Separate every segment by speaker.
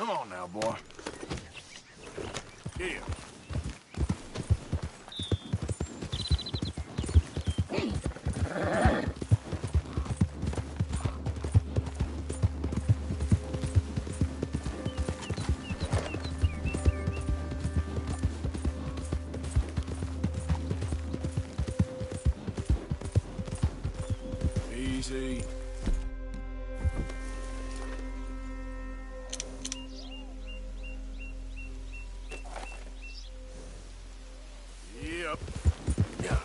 Speaker 1: Come on now, boy. Here. Easy. Yep. Yeah.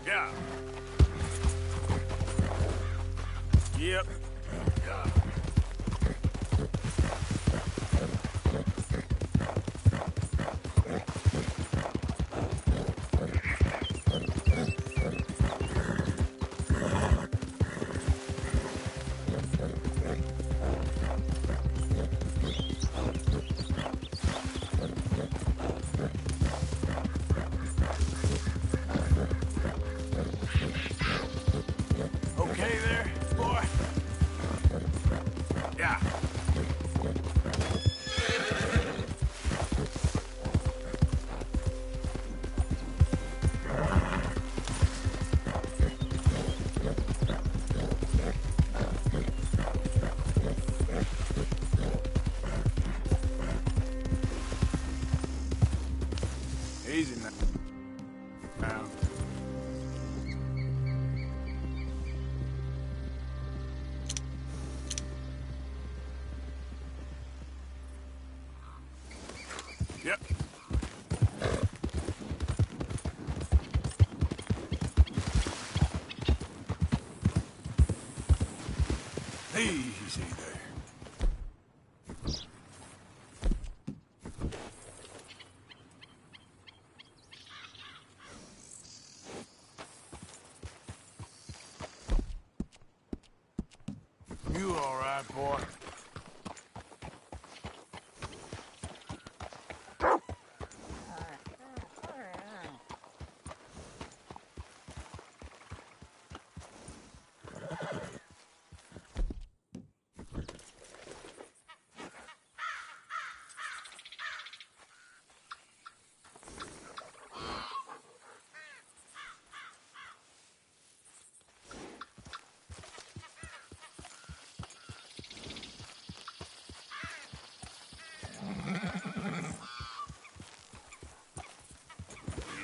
Speaker 1: Yeah. Yep. Yeah. Okay there, boy? Yeah. Easy now. Yep. Easy there. You all right, boy?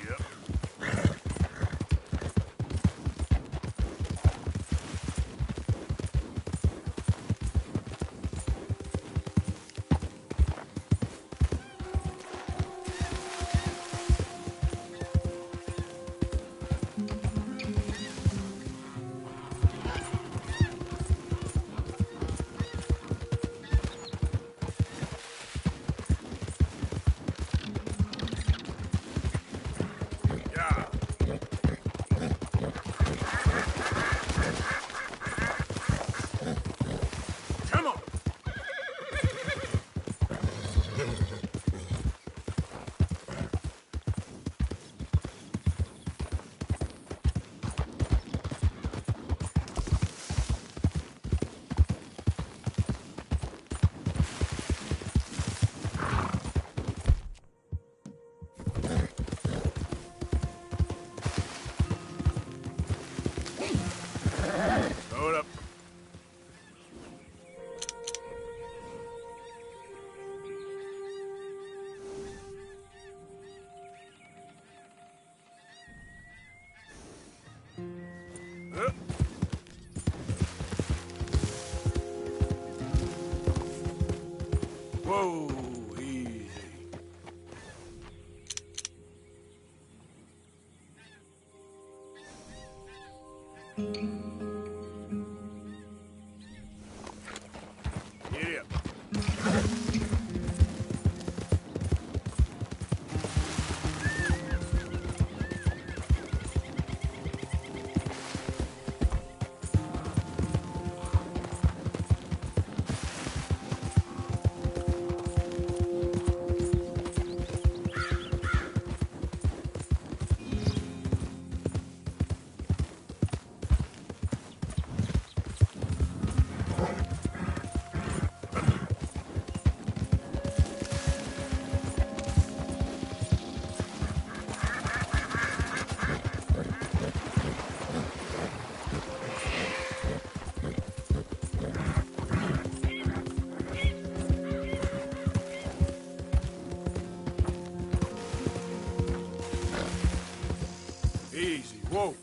Speaker 1: Yep. Yeah. Come on. Load up. Up. Whoa, easy. Giddy up. Whoa.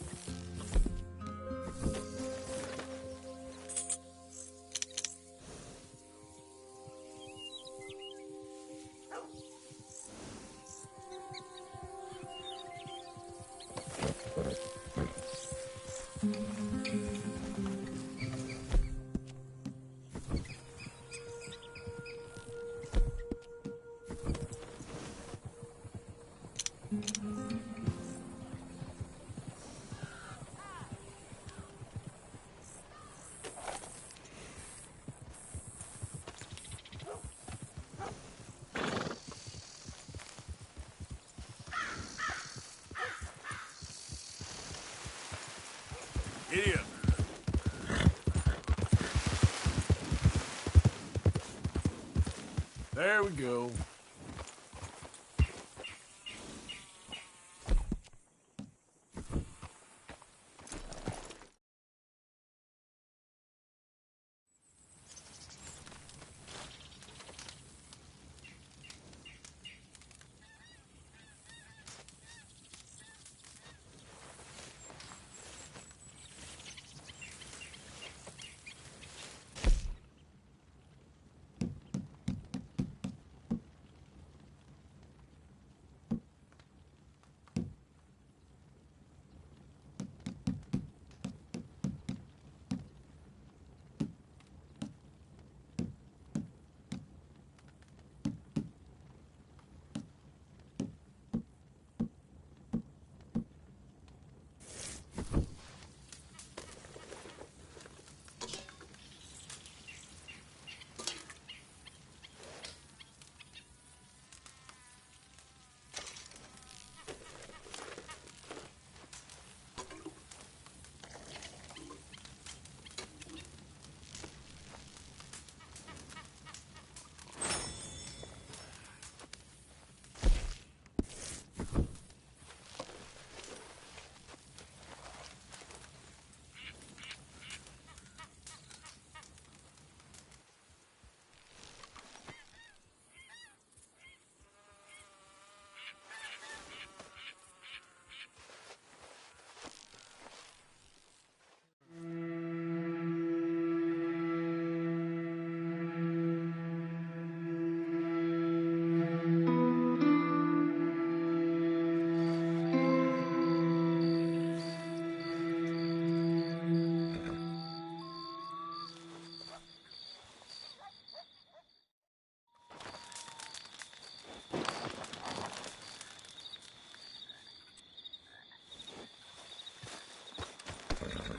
Speaker 1: Idiot. There we go.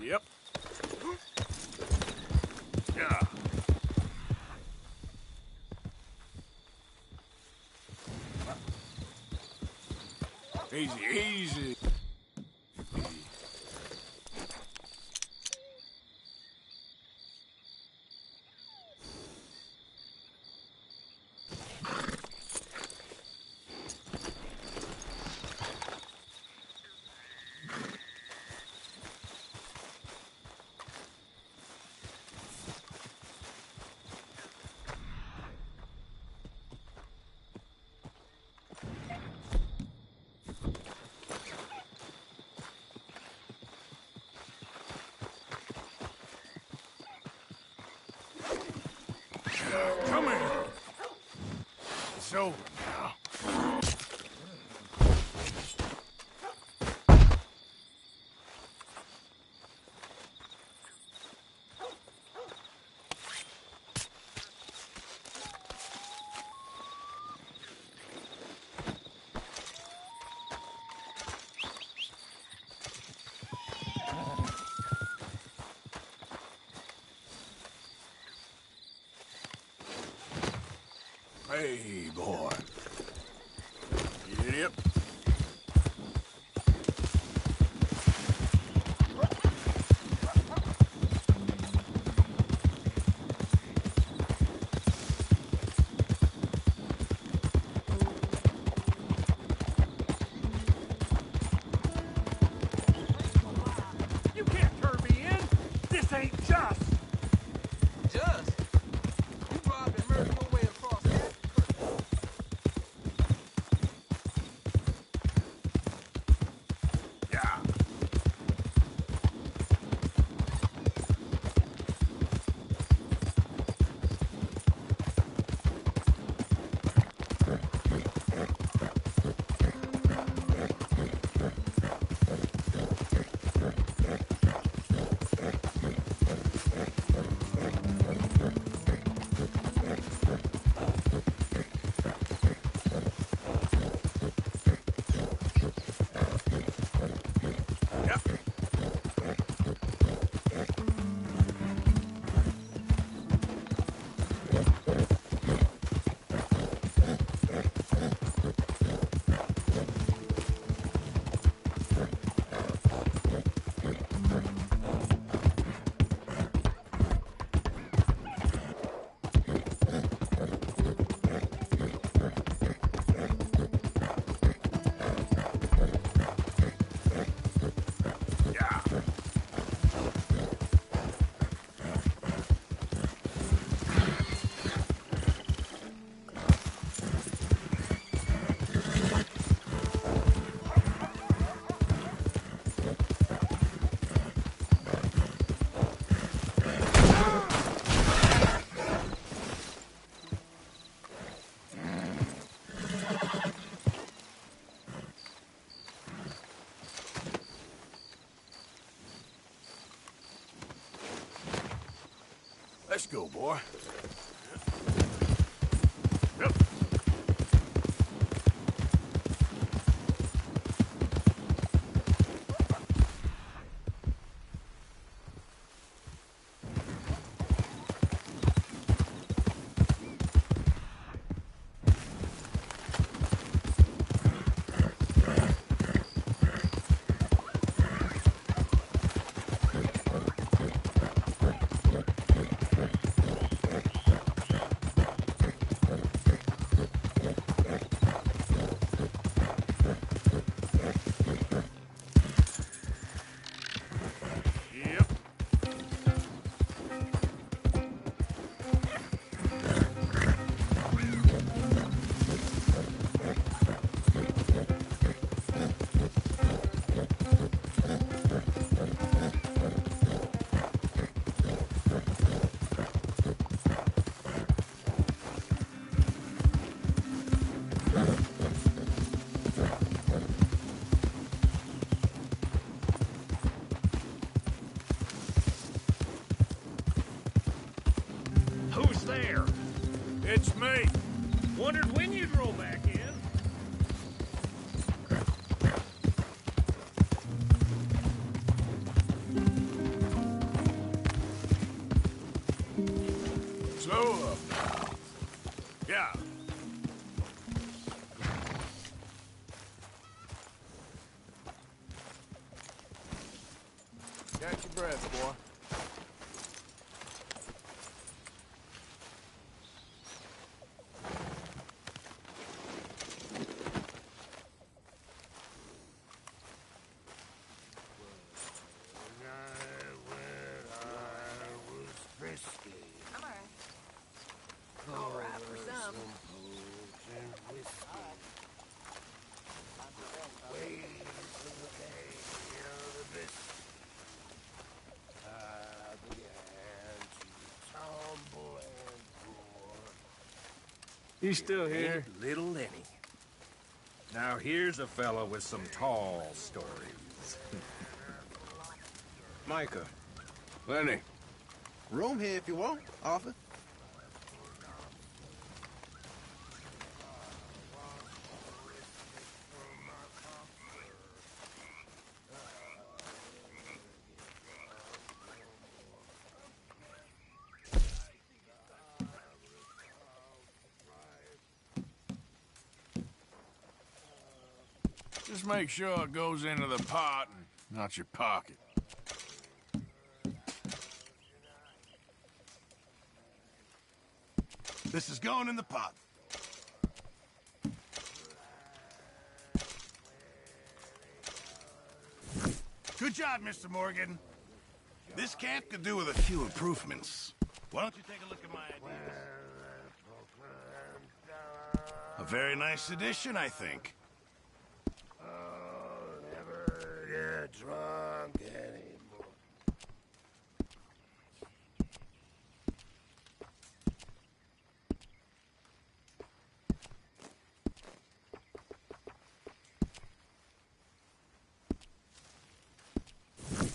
Speaker 1: Yep. Yeah. Easy, easy. Come here. It's over now. Hey, boy. Idiot.
Speaker 2: You can't turn me in! This ain't just!
Speaker 3: Just? You robbed and murdered your way across that?
Speaker 1: Let's go, boy. Yep.
Speaker 2: Who's there?
Speaker 1: It's me.
Speaker 2: Wondered when you'd roll back in.
Speaker 1: Slow up now. Yeah. Catch your breath, boy.
Speaker 3: I'm all right for some.
Speaker 1: You still here?
Speaker 2: Little Lenny. Now here's a fella with some tall stories.
Speaker 4: Micah,
Speaker 1: Lenny.
Speaker 4: room here if you want, Arthur.
Speaker 1: Just make sure it goes into the pot and not your pocket.
Speaker 5: This is going in the pot. Good job, Mr. Morgan. This camp could do with a few improvements. Why don't you take a look at my ideas? A very nice addition, I think.
Speaker 6: Never get drunk anymore.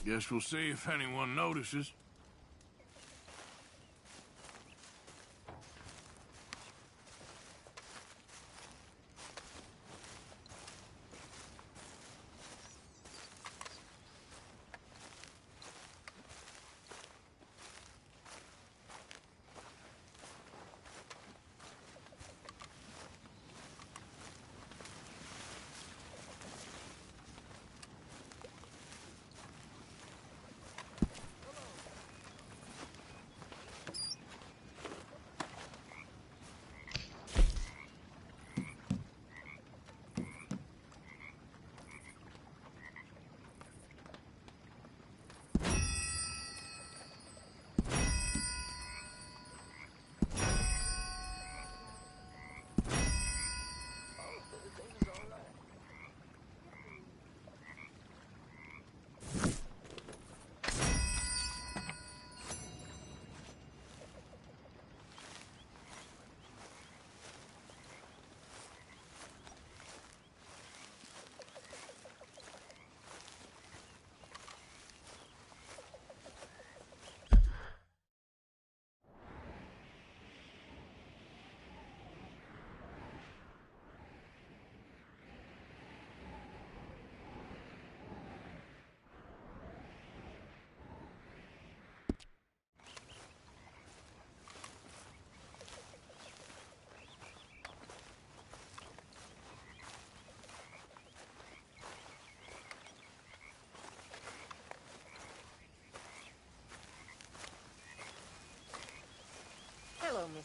Speaker 1: Guess we'll see if anyone notices.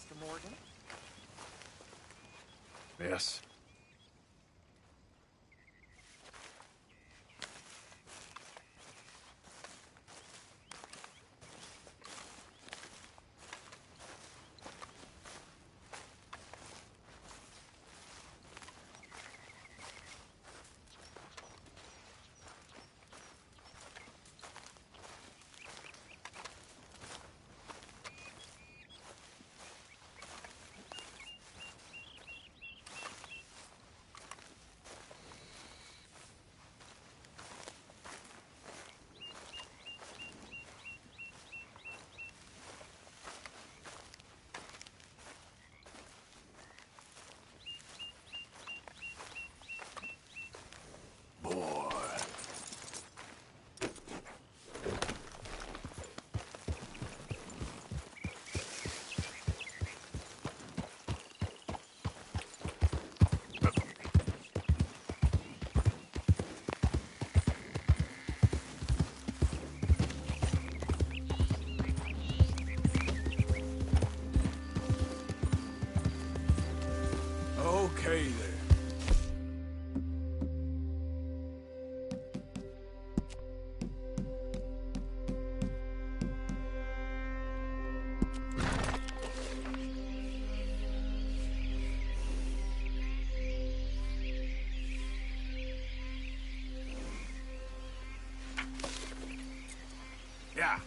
Speaker 3: Mr. Morgan.
Speaker 2: Yes.
Speaker 1: Okay, then.
Speaker 5: Yeah.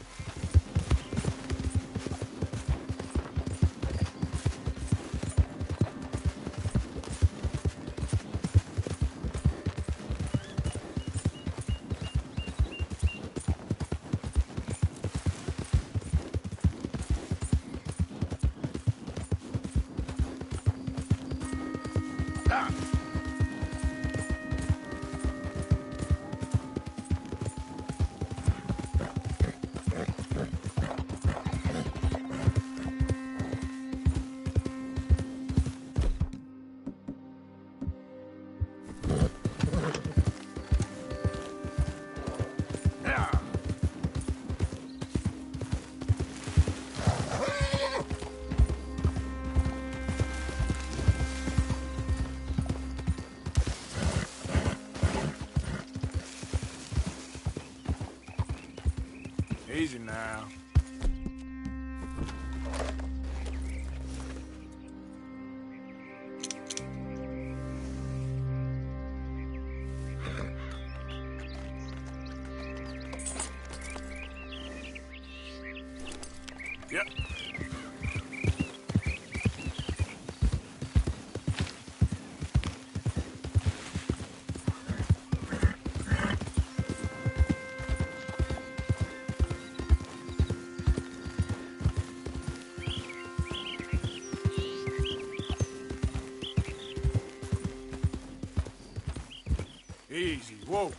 Speaker 1: Easy now.
Speaker 5: Yep.
Speaker 1: Easy. Whoa.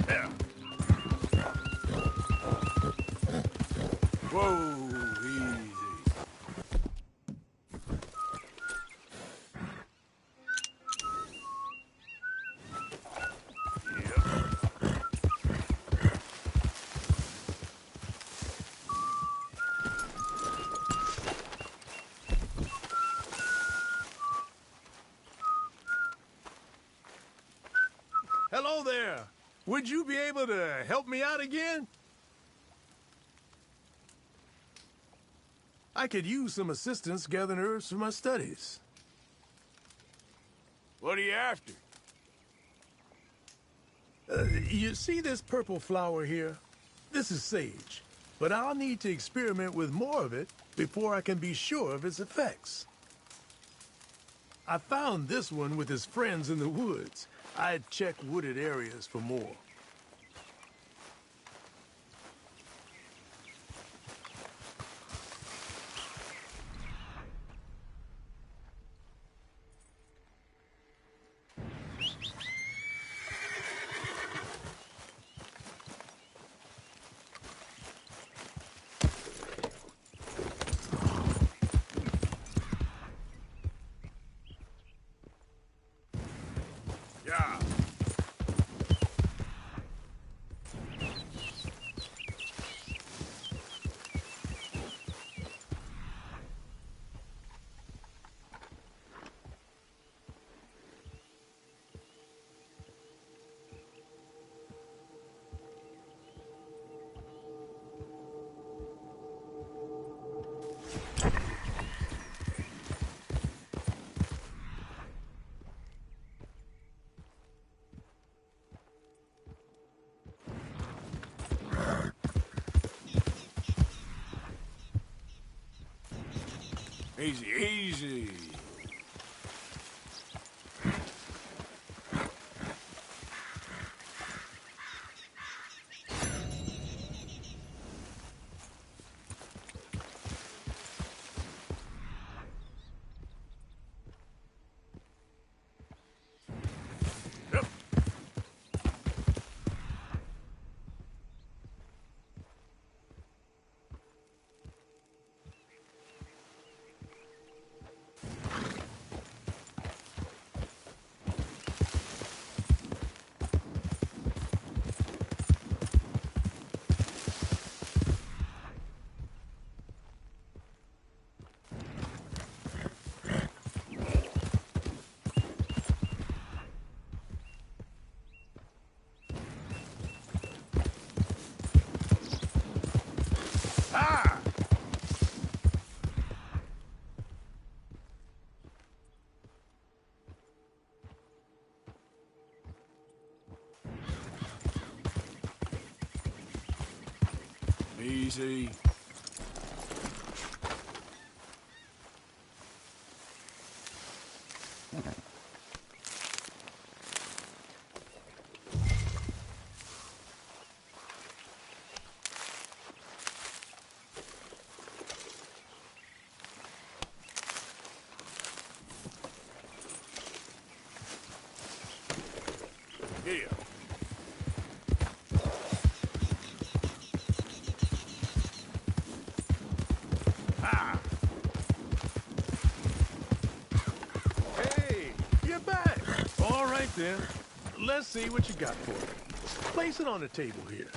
Speaker 5: Yeah. Whoa, easy.
Speaker 1: Hello there. Would you be able to help me out again? I could use some assistance gathering herbs for my studies.
Speaker 5: What are you after?
Speaker 1: You see this purple flower here? This is sage, but I'll need to experiment with more of it before I can be sure of its effects. I found this one with his friends in the woods. I'd check wooded areas for more.
Speaker 5: Yeah. Easy, easy. Yep. Ah! Easy. Here. Ah!
Speaker 1: Hey, you're back. All right then. Let's see what you got for me. Place it on the table here.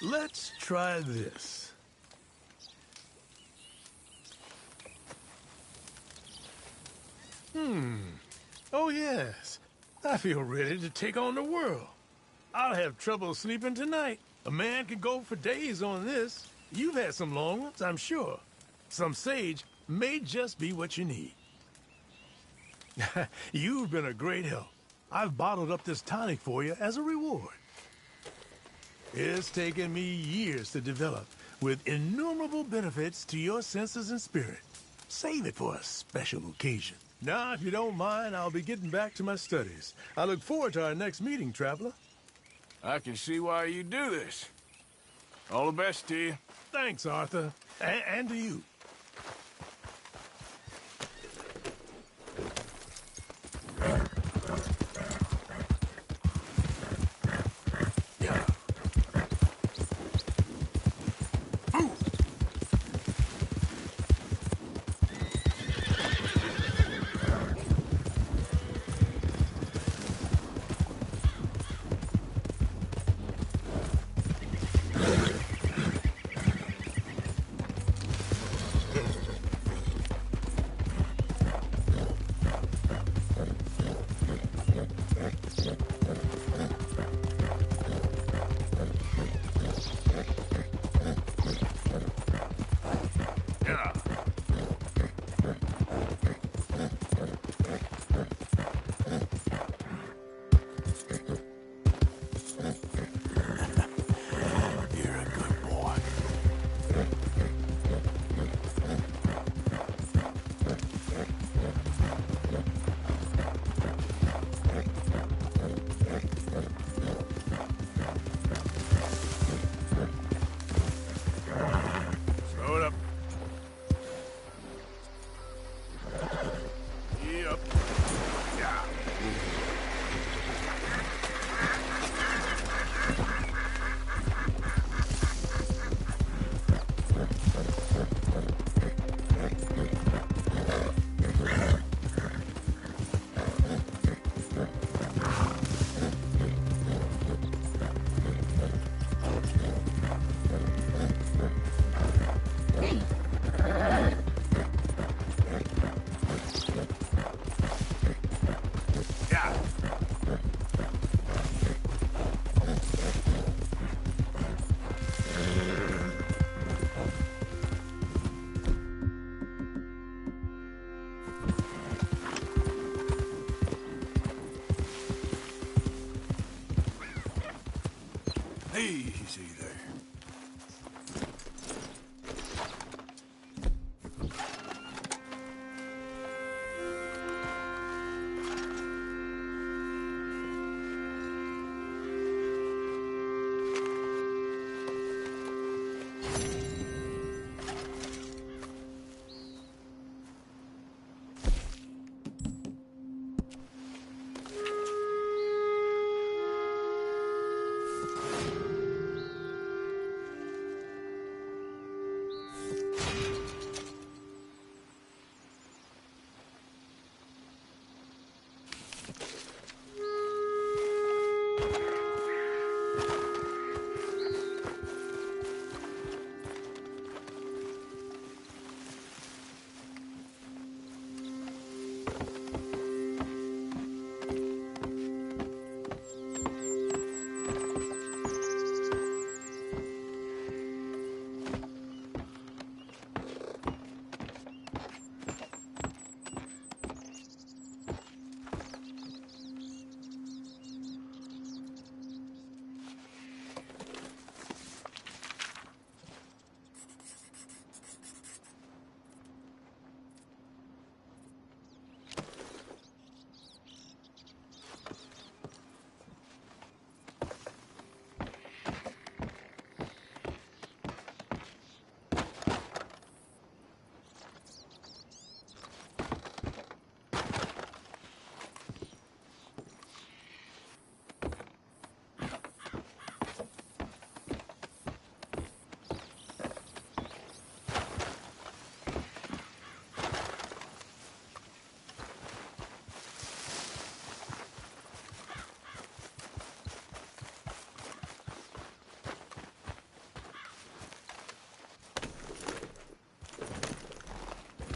Speaker 1: Let's try this. Oh, yes. I feel ready to take on the world. I'll have trouble sleeping tonight. A man can go for days on this. You've had some long ones, I'm sure. Some sage may just be what you need. You've been a great help. I've bottled up this tonic for you as a reward. It's taken me years to develop, with innumerable benefits to your senses and spirit. Save it for a special occasion. Now, if you don't mind, I'll be getting back to my studies. I look forward to our next meeting, traveler.
Speaker 7: I can see why you do this. All the best to you.
Speaker 1: Thanks, Arthur. And to you.
Speaker 7: Easy there.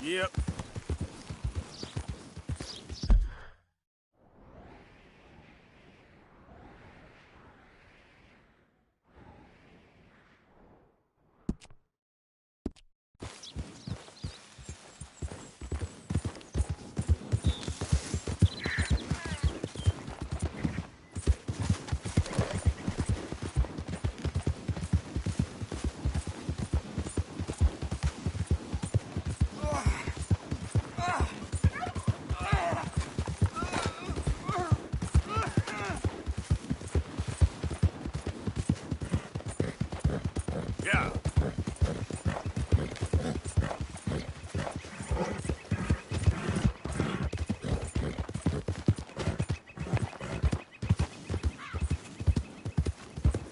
Speaker 7: Yep.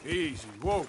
Speaker 7: Easy. Whoa.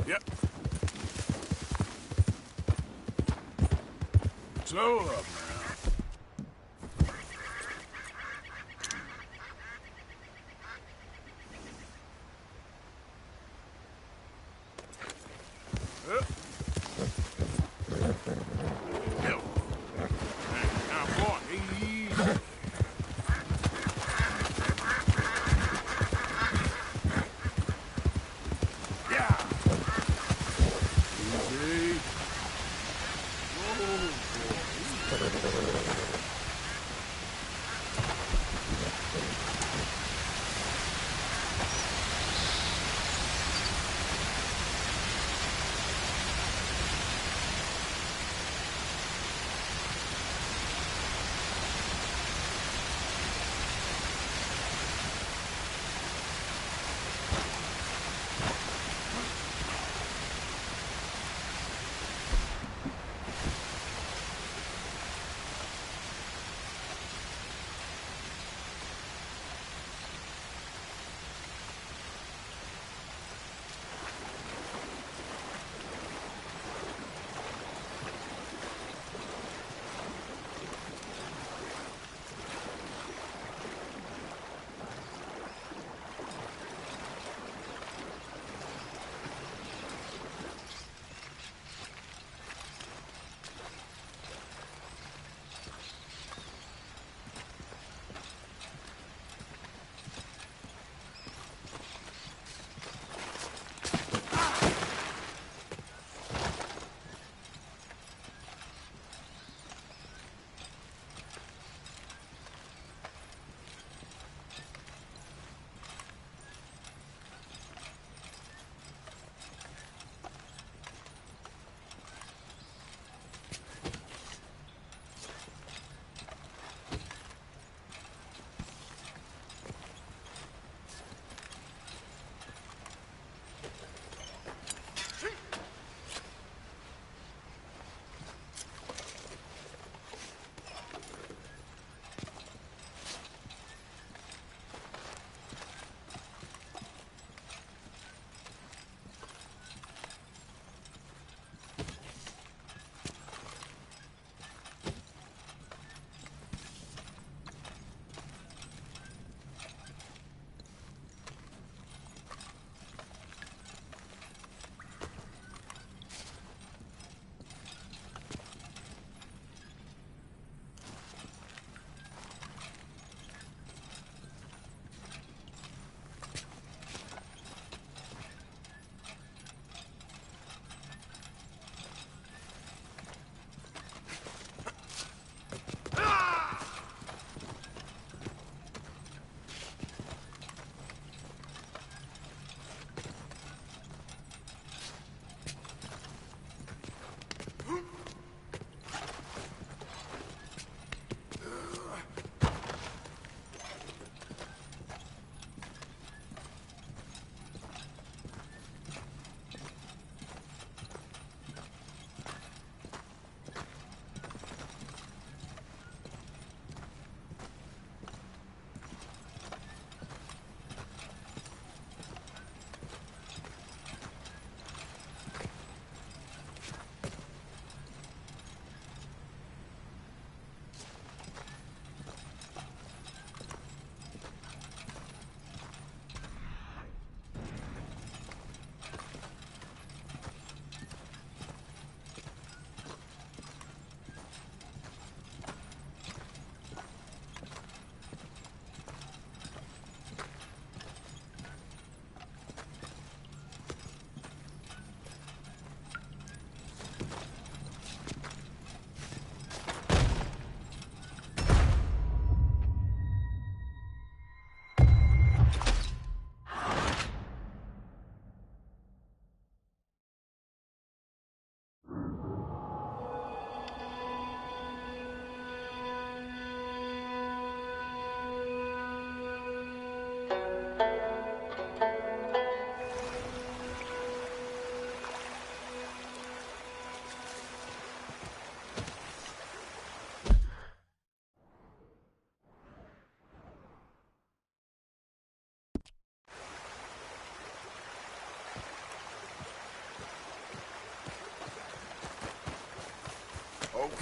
Speaker 7: Yep. Slow up now. Up. Go. Now, boy, easy. Yeah. Easy. Whoa, boy.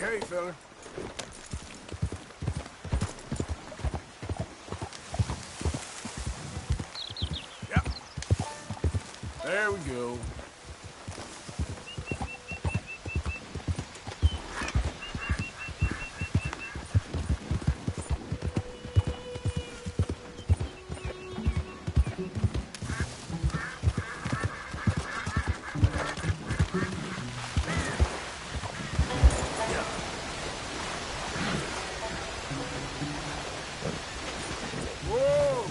Speaker 7: Okay, fella. Yep. There we go. Whoa!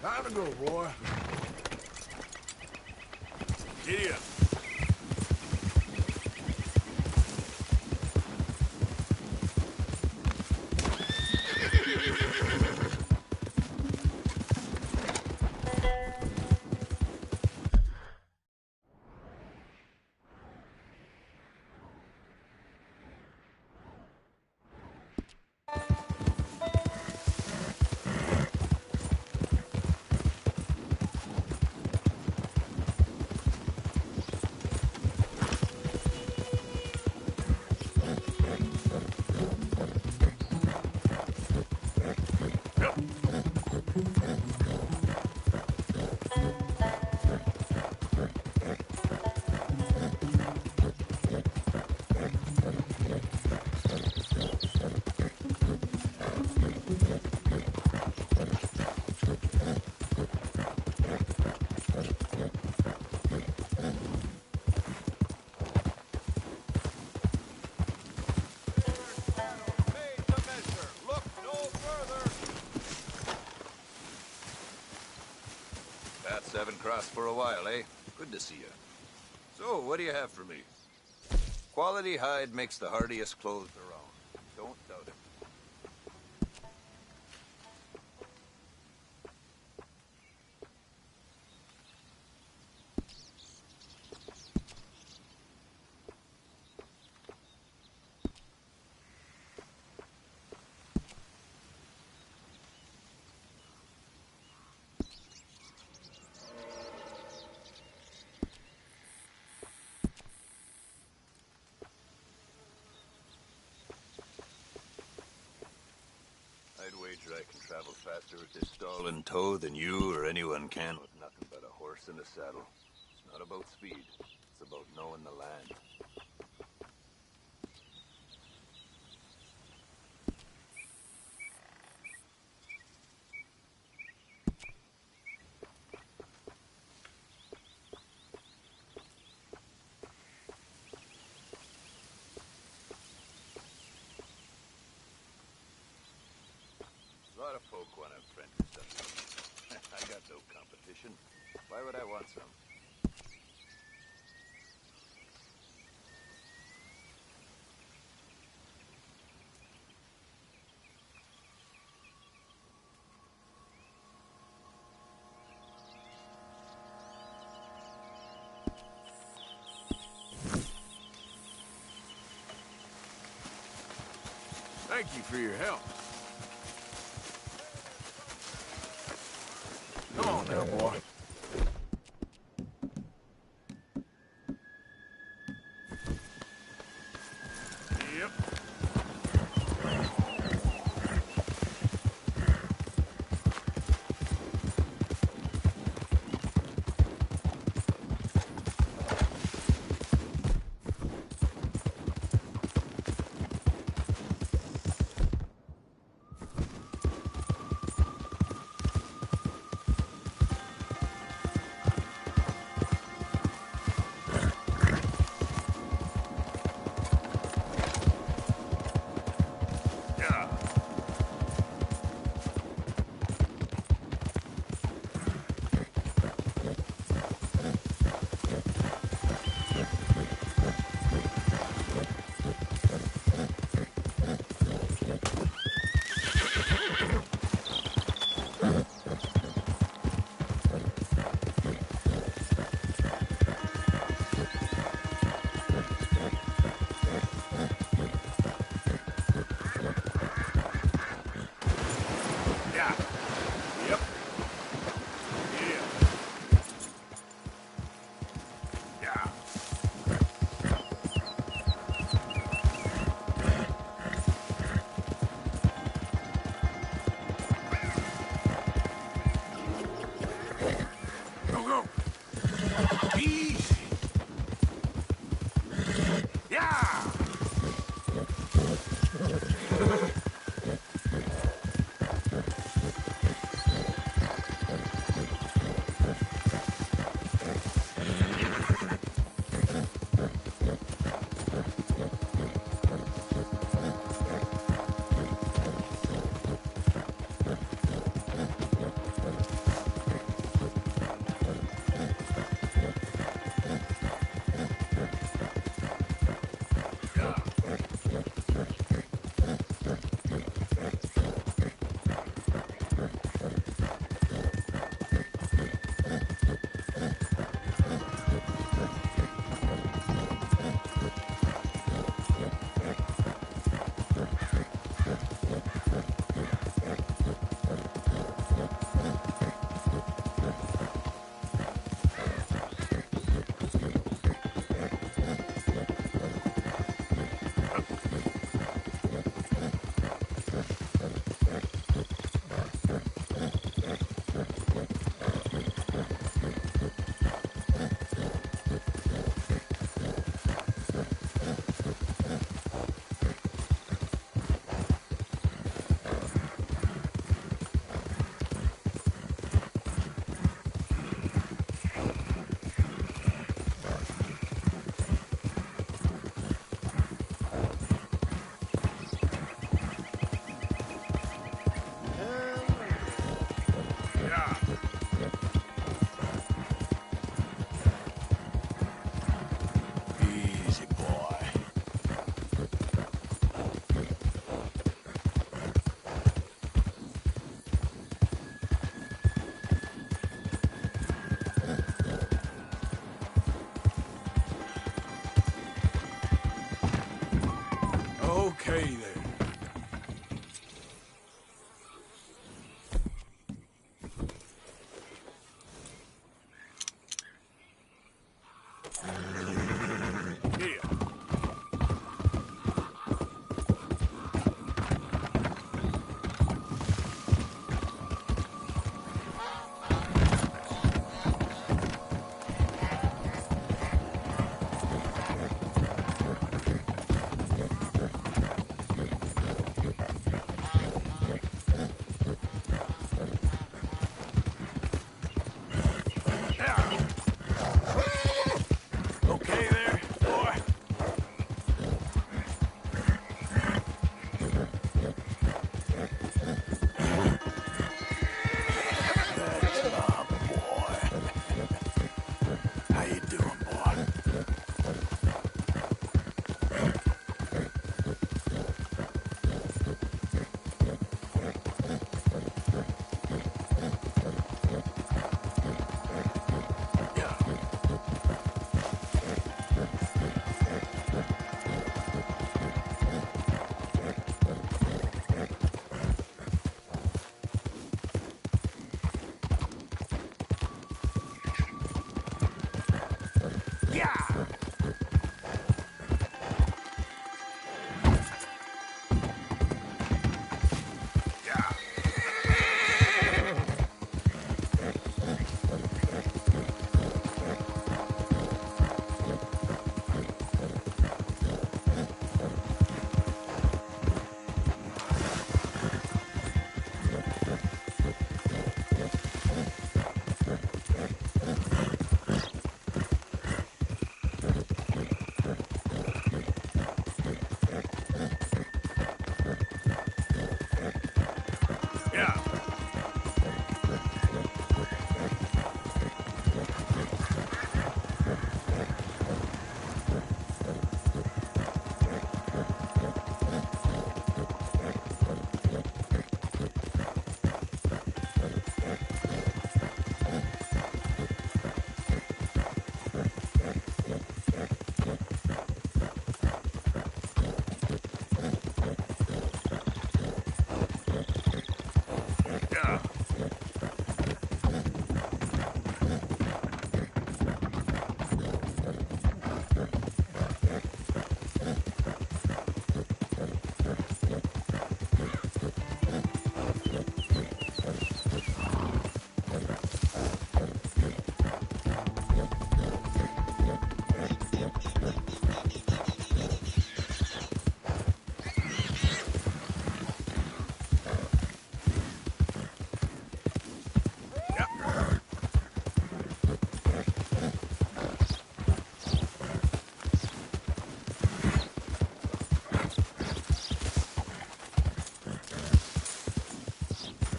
Speaker 7: Time to go, boy. Giddy up.
Speaker 2: That's seven crossed for a while, eh? Good to see you. So, what do you have for me? Quality hide makes the hardiest clothes around. Don't doubt it. wager I can travel faster with this stall in tow than you or anyone can with nothing but a horse and a saddle. It's not about speed. It's about knowing the land. A lot of folk want to apprentice something. I got no competition. Why would I want some?
Speaker 7: Thank you for your help. Come on now, boy. Yep.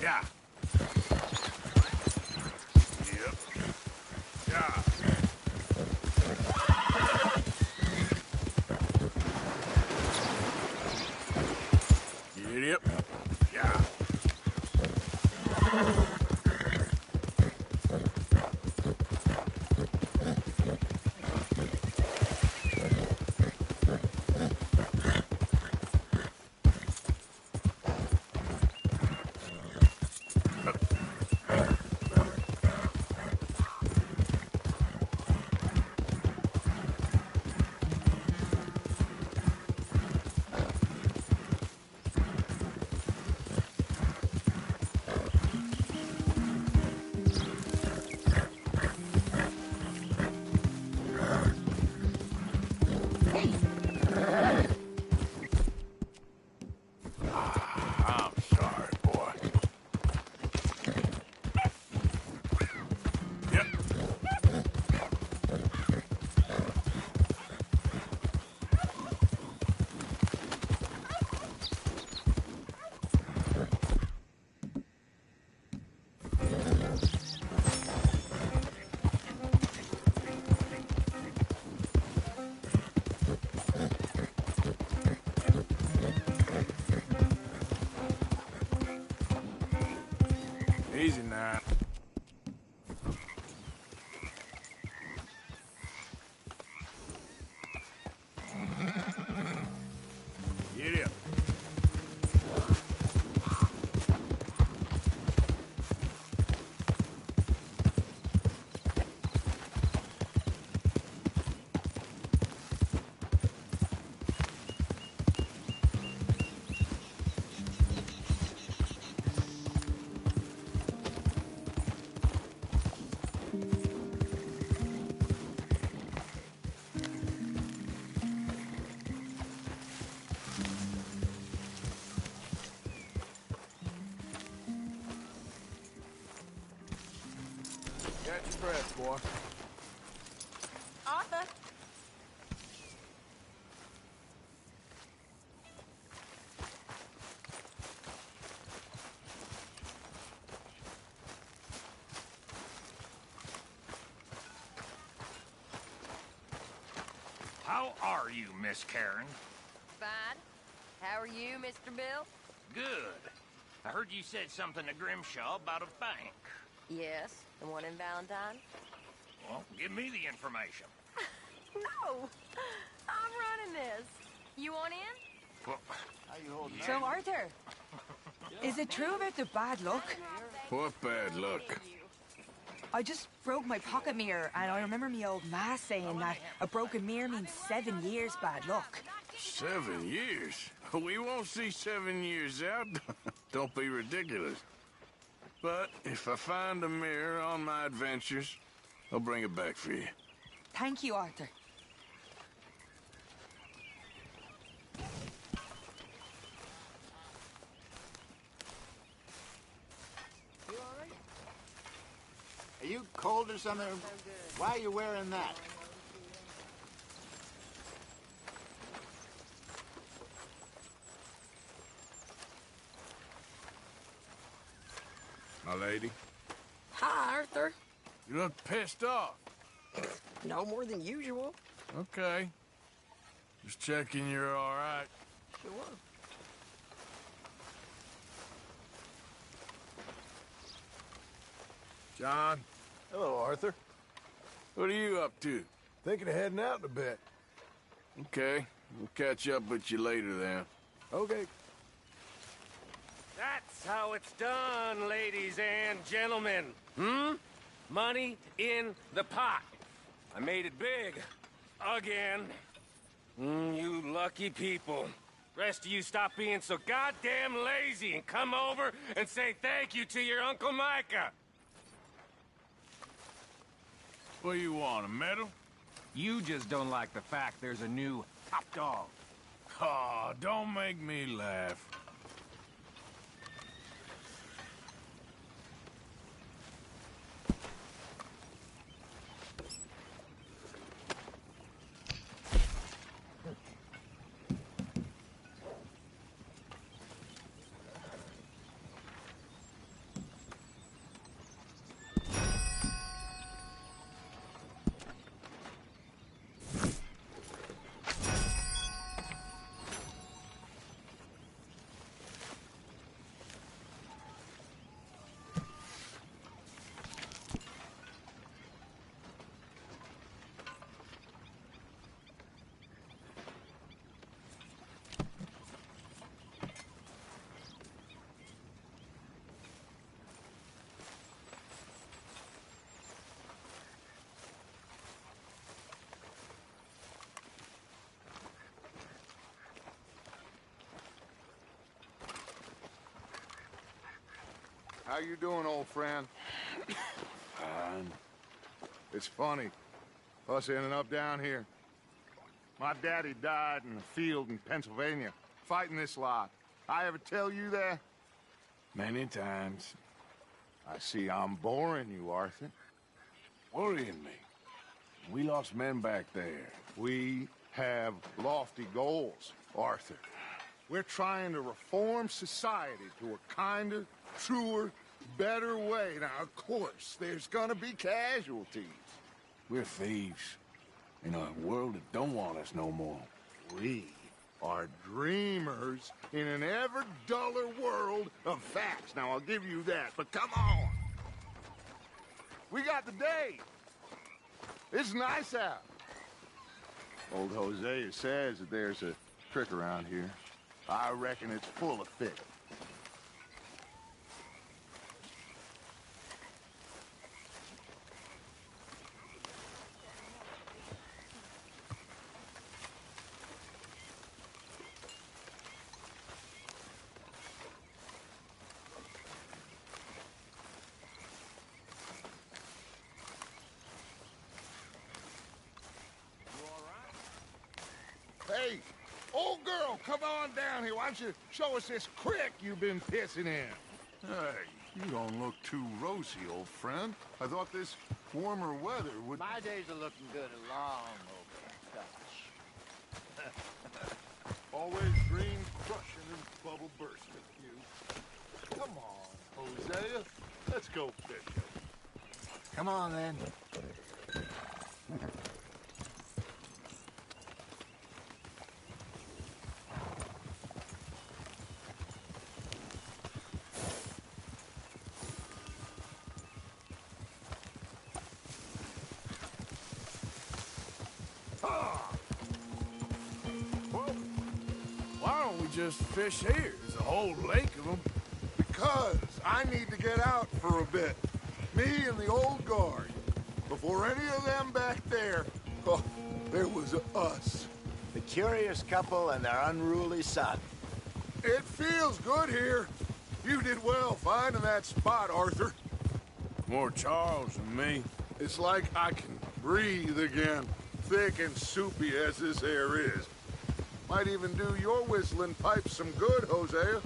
Speaker 7: Yeah. Yep. Yeah. Get up. Yeah. I'm sorry, boy. Yep. Easy now. Get up. Catch your breath, boy.
Speaker 3: Arthur.
Speaker 5: How are you, Miss Karen?
Speaker 3: Fine. How are you, Mr. Bill?
Speaker 5: Good. I heard you said something to Grimshaw about a bank.
Speaker 3: Yes, the one in Valentine?
Speaker 5: Well, give me the information.
Speaker 3: No! I'm running this. You want in?
Speaker 5: Well,
Speaker 8: So, Arthur, is it true about the bad luck?
Speaker 7: What bad luck?
Speaker 8: I just broke my pocket mirror, and I remember me old ma saying that a broken mirror means 7 years bad luck.
Speaker 7: 7 years? We won't see 7 years out. Don't be ridiculous. But if I find a mirror on my adventures, I'll bring it back for you.
Speaker 8: Thank you, Arthur.
Speaker 9: Are you cold or something? Why are you wearing that?
Speaker 7: My lady,
Speaker 3: Hi, Arthur.
Speaker 7: you look pissed off.
Speaker 3: No more than usual.
Speaker 7: Okay. Just checking you're all right.
Speaker 3: Sure.
Speaker 7: John,
Speaker 1: Hello, Arthur.
Speaker 7: what are you up to?
Speaker 1: Thinking of heading out in a bit.
Speaker 7: Okay, we'll catch up with you later then.
Speaker 1: Okay.
Speaker 10: That's how it's done, ladies and gentlemen. Money in the pot. I made it big. Again. You lucky people. Rest of you stop being so goddamn lazy and come over and say thank you to your Uncle Micah.
Speaker 7: What do you want, a medal?
Speaker 10: You just don't like the fact there's a new top dog.
Speaker 7: Aw, don't make me laugh.
Speaker 11: How you doing, old friend?
Speaker 7: Fine.
Speaker 11: It's funny, us ending up down here. My daddy died in the field in Pennsylvania, fighting this lot. I ever tell you that?
Speaker 7: Many times.
Speaker 11: I see I'm boring you, Arthur.
Speaker 7: Worrying me. We lost men back there.
Speaker 11: We have lofty goals, Arthur. We're trying to reform society to a kinder, truer, better way. Now, of course, there's gonna be casualties.
Speaker 7: We're thieves. In a world that don't want us no more.
Speaker 11: We are dreamers in an ever duller world of facts. Now, I'll give you that, but come on. We got the day. It's nice out. Old Hosea says that there's a trick around here. I reckon it's full of fish. Hey, old girl, come on down here. Why don't you show us this creek you've been pissing in?
Speaker 6: Hey, you don't look too rosy, old friend. I thought this warmer weather would...
Speaker 9: My days are looking good along over Dutch.
Speaker 6: Always dream crushing and bubble bursting, you. Come on, Hosea. Let's go fishing.
Speaker 9: Come on, then.
Speaker 7: Why don't we just fish here? There's a whole lake of them.
Speaker 11: Because I need to get out for a bit. Me and the old guard. Before any of them back there, oh, there was us.
Speaker 9: The curious couple and their unruly son.
Speaker 11: It feels good here. You did well finding that spot, Arthur.
Speaker 7: More Charles than me.
Speaker 11: It's like I can breathe again, thick and soupy as this air is. Might even do your whistling pipes some good, Hosea.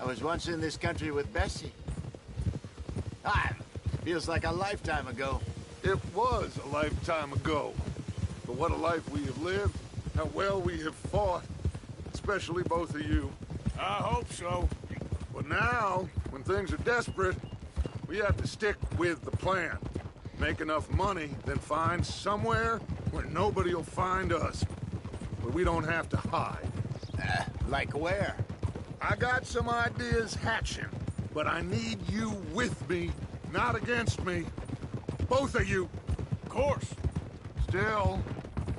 Speaker 9: I was once in this country with Bessie. Feels like a lifetime ago.
Speaker 11: It was a lifetime ago. But what a life we have lived. How well we have fought. Especially both of you.
Speaker 7: I hope so.
Speaker 11: But now, when things are desperate, we have to stick with the plan. Make enough money, then find somewhere where nobody will find us. Where we don't have to hide.
Speaker 9: Like where?
Speaker 11: I got some ideas hatching, but I need you with me, not against me. Both of you.
Speaker 7: Of course.
Speaker 11: Still,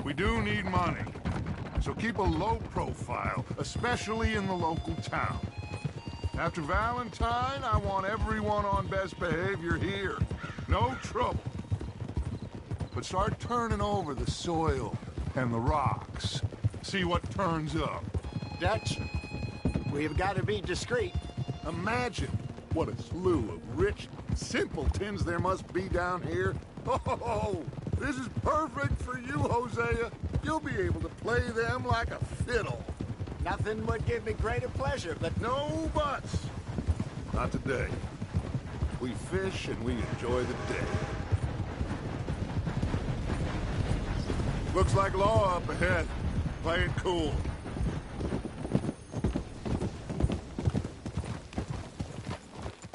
Speaker 11: we do need money. So keep a low profile, especially in the local town. After Valentine, I want everyone on best behavior here. No trouble. But start turning over the soil and the rocks. See what turns up.
Speaker 9: Dutch, we've got to be discreet.
Speaker 11: Imagine what a slew of rich simpletons there must be down here. Oh, this is perfect for you, Hosea. You'll be able to play them like a fiddle.
Speaker 9: Nothing would give me greater pleasure, but...
Speaker 11: No buts. Not today. We fish and we enjoy the day. Looks like law up ahead. Play it cool.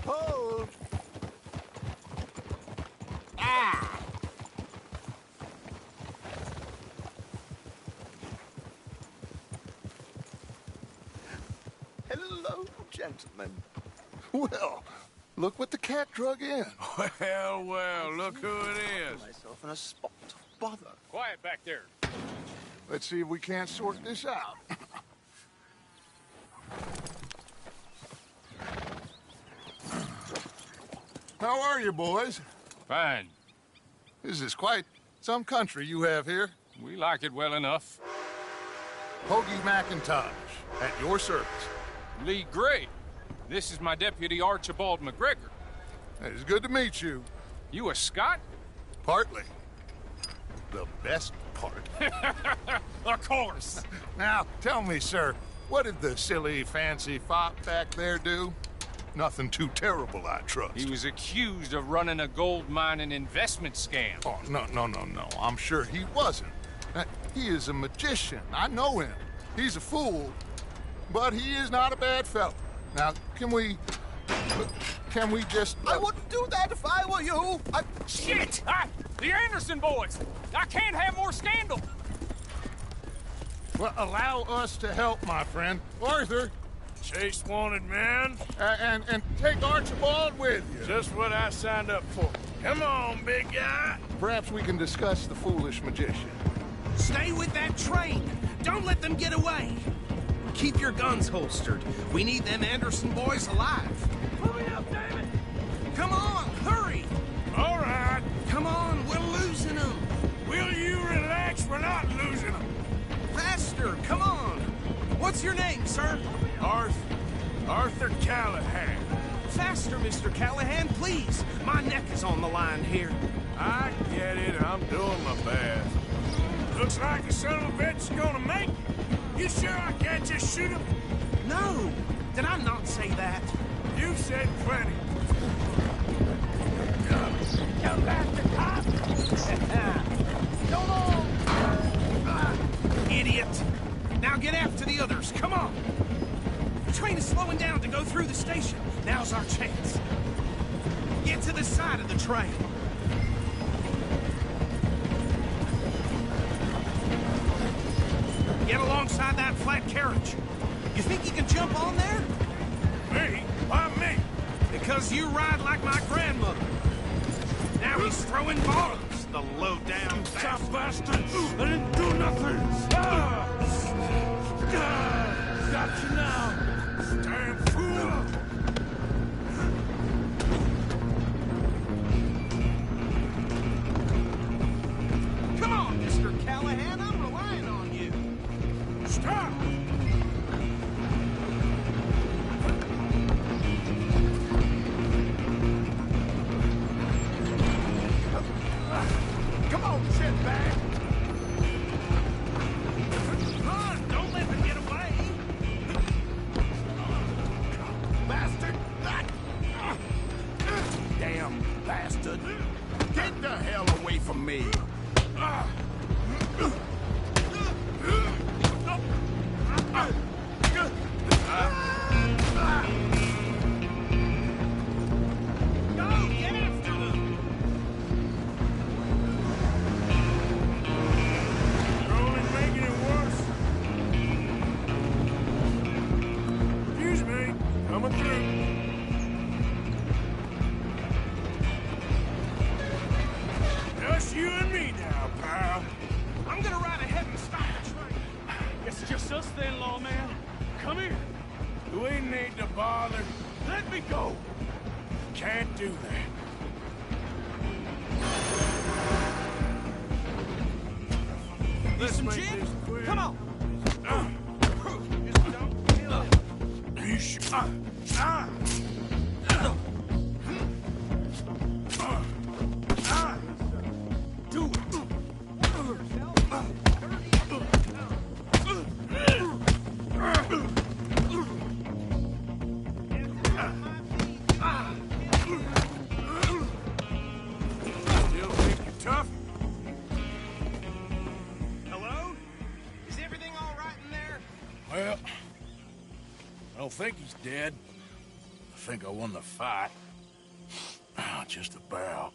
Speaker 9: Hold!
Speaker 11: Hello, gentlemen. Well, look what the cat drug in.
Speaker 7: Well, well, look who it is.
Speaker 6: Myself in a spot of bother.
Speaker 10: Quiet back there.
Speaker 11: Let's see if we can't sort this out. How are you, boys?
Speaker 10: Fine.
Speaker 11: This is quite some country you have here.
Speaker 10: We like it well enough.
Speaker 11: Hoagie McIntosh, at your service.
Speaker 10: Lee Gray. This is my deputy, Archibald McGregor.
Speaker 11: It's good to meet you.
Speaker 12: You a Scot?
Speaker 11: Partly. The best part.
Speaker 12: Of course.
Speaker 11: Now, tell me, sir, what did the silly, fancy fop back there do? Nothing too terrible, I trust.
Speaker 12: He was accused of running a gold mining investment scam.
Speaker 11: Oh, no. I'm sure he wasn't. He is a magician. I know him. He's a fool, but he is not a bad fellow. Now, can we just...
Speaker 13: I wouldn't do that if I were you.
Speaker 12: Shit! The Anderson boys! I can't have more scandal!
Speaker 11: Well, allow us to help, my friend. Arthur!
Speaker 7: Chase wanted man.
Speaker 11: And take Archibald with you.
Speaker 7: Just what I signed up for. Come on, big guy.
Speaker 11: Perhaps we can discuss the foolish magician.
Speaker 13: Stay with that train. Don't let them get away. Keep your guns holstered. We need them Anderson boys alive.
Speaker 10: Hurry up, damn it!
Speaker 13: Come on, hurry!
Speaker 7: All right.
Speaker 13: Come on, we're losing them.
Speaker 7: Will you relax? We're not losing them.
Speaker 13: Faster, come on. What's your name, sir?
Speaker 7: Arthur Callahan.
Speaker 13: Faster, Mr. Callahan, please. My neck is on the line here.
Speaker 7: I get it. I'm doing my best. Looks like the son of a bitch is gonna make it. You sure I can't just shoot him?
Speaker 13: No. Did I not say that?
Speaker 7: You said plenty.
Speaker 10: You bastard cop! Come on!
Speaker 13: Idiot. Now get after the others. Come on. The train is slowing down to go through the station. Now's our chance. Get to the side of the train. Get alongside that flat carriage. You think you can jump on there?
Speaker 7: Me? Why me?
Speaker 13: Because you ride like my grandmother. Now he's throwing bombs, the low-down
Speaker 7: Stop, bastard! I didn't do nothing! Got you now! Damn fool!
Speaker 13: Come on, Mr. Callahan, I'm relying on you.
Speaker 7: Stop!
Speaker 13: Come on, shitbag! Run! Don't let them get away!
Speaker 5: Bastard! Damn bastard! Get the hell away from me!
Speaker 13: Go! Get after them!
Speaker 7: You're only making it worse. Excuse me. Coming through. Just you and me now, pal.
Speaker 13: I'm gonna ride ahead and stop the train.
Speaker 10: It's just us then, lawman. Come here.
Speaker 7: Do we need to bother?
Speaker 10: Let me go.
Speaker 7: Can't do that.
Speaker 13: Listen,
Speaker 7: make
Speaker 13: Jim.
Speaker 7: this quick.
Speaker 13: Come on.
Speaker 7: You should.
Speaker 13: Do it.
Speaker 7: Still think you're tough?
Speaker 13: Hello? Is everything all right in there?
Speaker 7: Well, I don't think he's dead. I think I won the fight. Just about.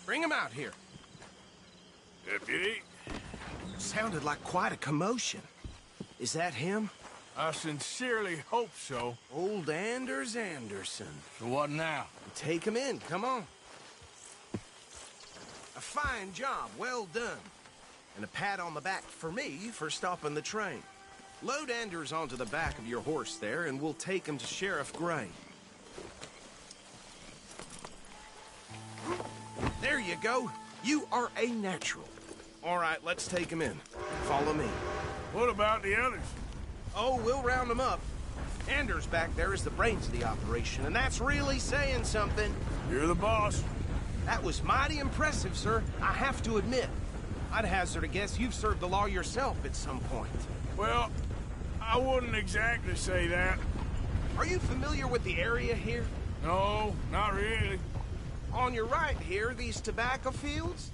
Speaker 13: Bring him out here.
Speaker 7: Deputy,
Speaker 13: Sounded like quite a commotion. Is that him?
Speaker 7: I sincerely hope so.
Speaker 13: Old Anders Anderson.
Speaker 7: So what now?
Speaker 13: Take him in, come on. A fine job, well done. And a pat on the back for me for stopping the train. Load Anders onto the back of your horse there, and we'll take him to Sheriff Gray. There you go. You are a natural. All right, let's take him in. Follow me.
Speaker 7: What about the others?
Speaker 13: Oh, we'll round them up. Anders back there is the brains of the operation, and that's really saying something.
Speaker 7: You're the boss.
Speaker 13: That was mighty impressive, sir. I have to admit. I'd hazard a guess you've served the law yourself at some point.
Speaker 7: Well, I wouldn't exactly say that.
Speaker 13: Are you familiar with the area here?
Speaker 7: No, not really.
Speaker 13: On your right here, these tobacco fields?